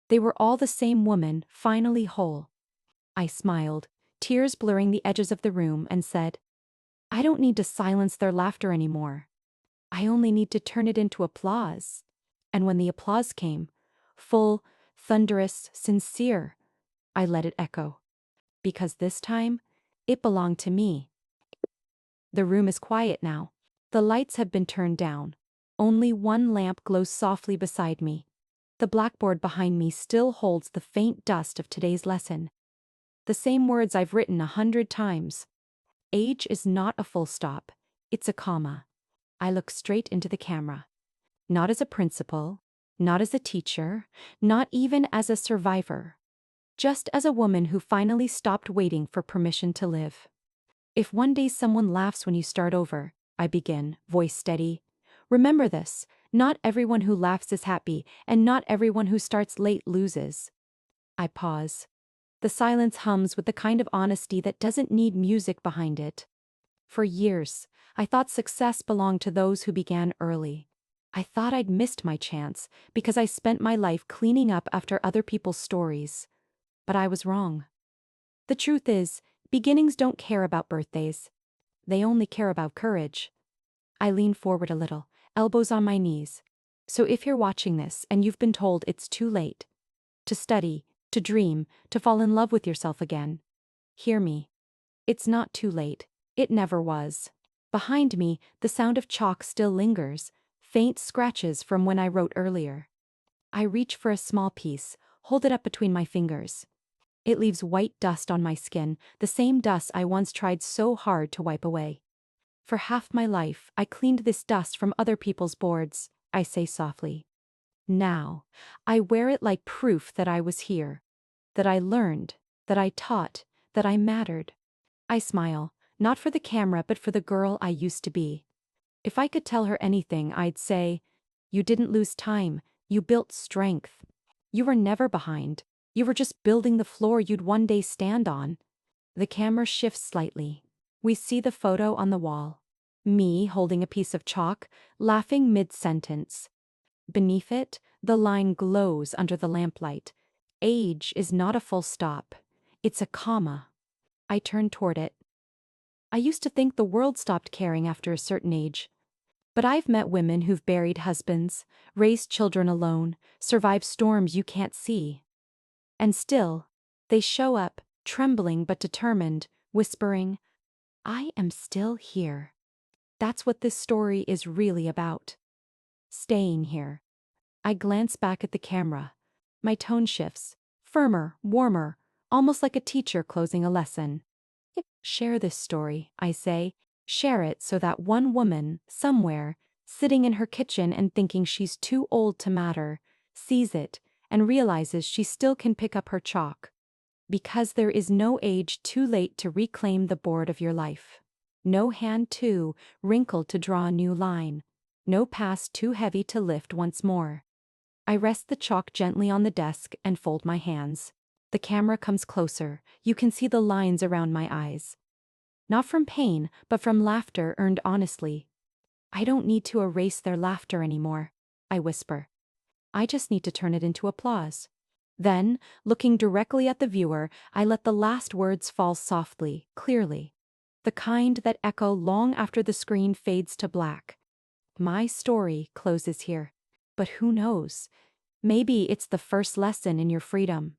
they were all the same woman, finally whole. I smiled, tears blurring the edges of the room, and said, "I don't need to silence their laughter anymore. I only need to turn it into applause." And when the applause came, full, thunderous, sincere, I let it echo. Because this time, it belonged to me. The room is quiet now. The lights have been turned down. Only one lamp glows softly beside me. The blackboard behind me still holds the faint dust of today's lesson. The same words I've written 100 times. Age is not a full stop. It's a comma. I look straight into the camera. Not as a principal, not as a teacher, not even as a survivor. Just as a woman who finally stopped waiting for permission to live. If one day someone laughs when you start over, I begin, voice steady, Remember this, not everyone who laughs is happy, and not everyone who starts late loses. I pause. The silence hums with the kind of honesty that doesn't need music behind it. For years, I thought success belonged to those who began early. I thought I'd missed my chance because I spent my life cleaning up after other people's stories. But I was wrong. The truth is, beginnings don't care about birthdays. They only care about courage. I lean forward a little, elbows on my knees. So if you're watching this and you've been told it's too late to study, to dream, to fall in love with yourself again, hear me. It's not too late. It never was. Behind me, the sound of chalk still lingers, faint scratches from when I wrote earlier. I reach for a small piece, hold it up between my fingers. It leaves white dust on my skin, the same dust I once tried so hard to wipe away. For half my life, I cleaned this dust from other people's boards, I say softly. Now, I wear it like proof that I was here, that I learned, that I taught, that I mattered. I smile, not for the camera but for the girl I used to be. If I could tell her anything, I'd say, you didn't lose time, you built strength. You were never behind. You were just building the floor you'd one day stand on. The camera shifts slightly. We see the photo on the wall. Me holding a piece of chalk, laughing mid-sentence. Beneath it, the line glows under the lamplight. Age is not a full stop. It's a comma. I turn toward it. I used to think the world stopped caring after a certain age. But I've met women who've buried husbands, raised children alone, survived storms you can't see. And still, they show up, trembling but determined, whispering, I am still here. That's what this story is really about. Staying here. I glance back at the camera. My tone shifts, firmer, warmer, almost like a teacher closing a lesson. Share this story, I say. Share it so that one woman, somewhere, sitting in her kitchen and thinking she's too old to matter, sees it and realizes she still can pick up her chalk. Because there is no age too late to reclaim the board of your life. No hand too wrinkled to draw a new line. No past too heavy to lift once more. I rest the chalk gently on the desk and fold my hands. The camera comes closer. You can see the lines around my eyes. Not from pain, but from laughter earned honestly. I don't need to erase their laughter anymore, I whisper. I just need to turn it into applause. Then, looking directly at the viewer, I let the last words fall softly, clearly. The kind that echo long after the screen fades to black. My story closes here. But who knows? Maybe it's the first lesson in your freedom.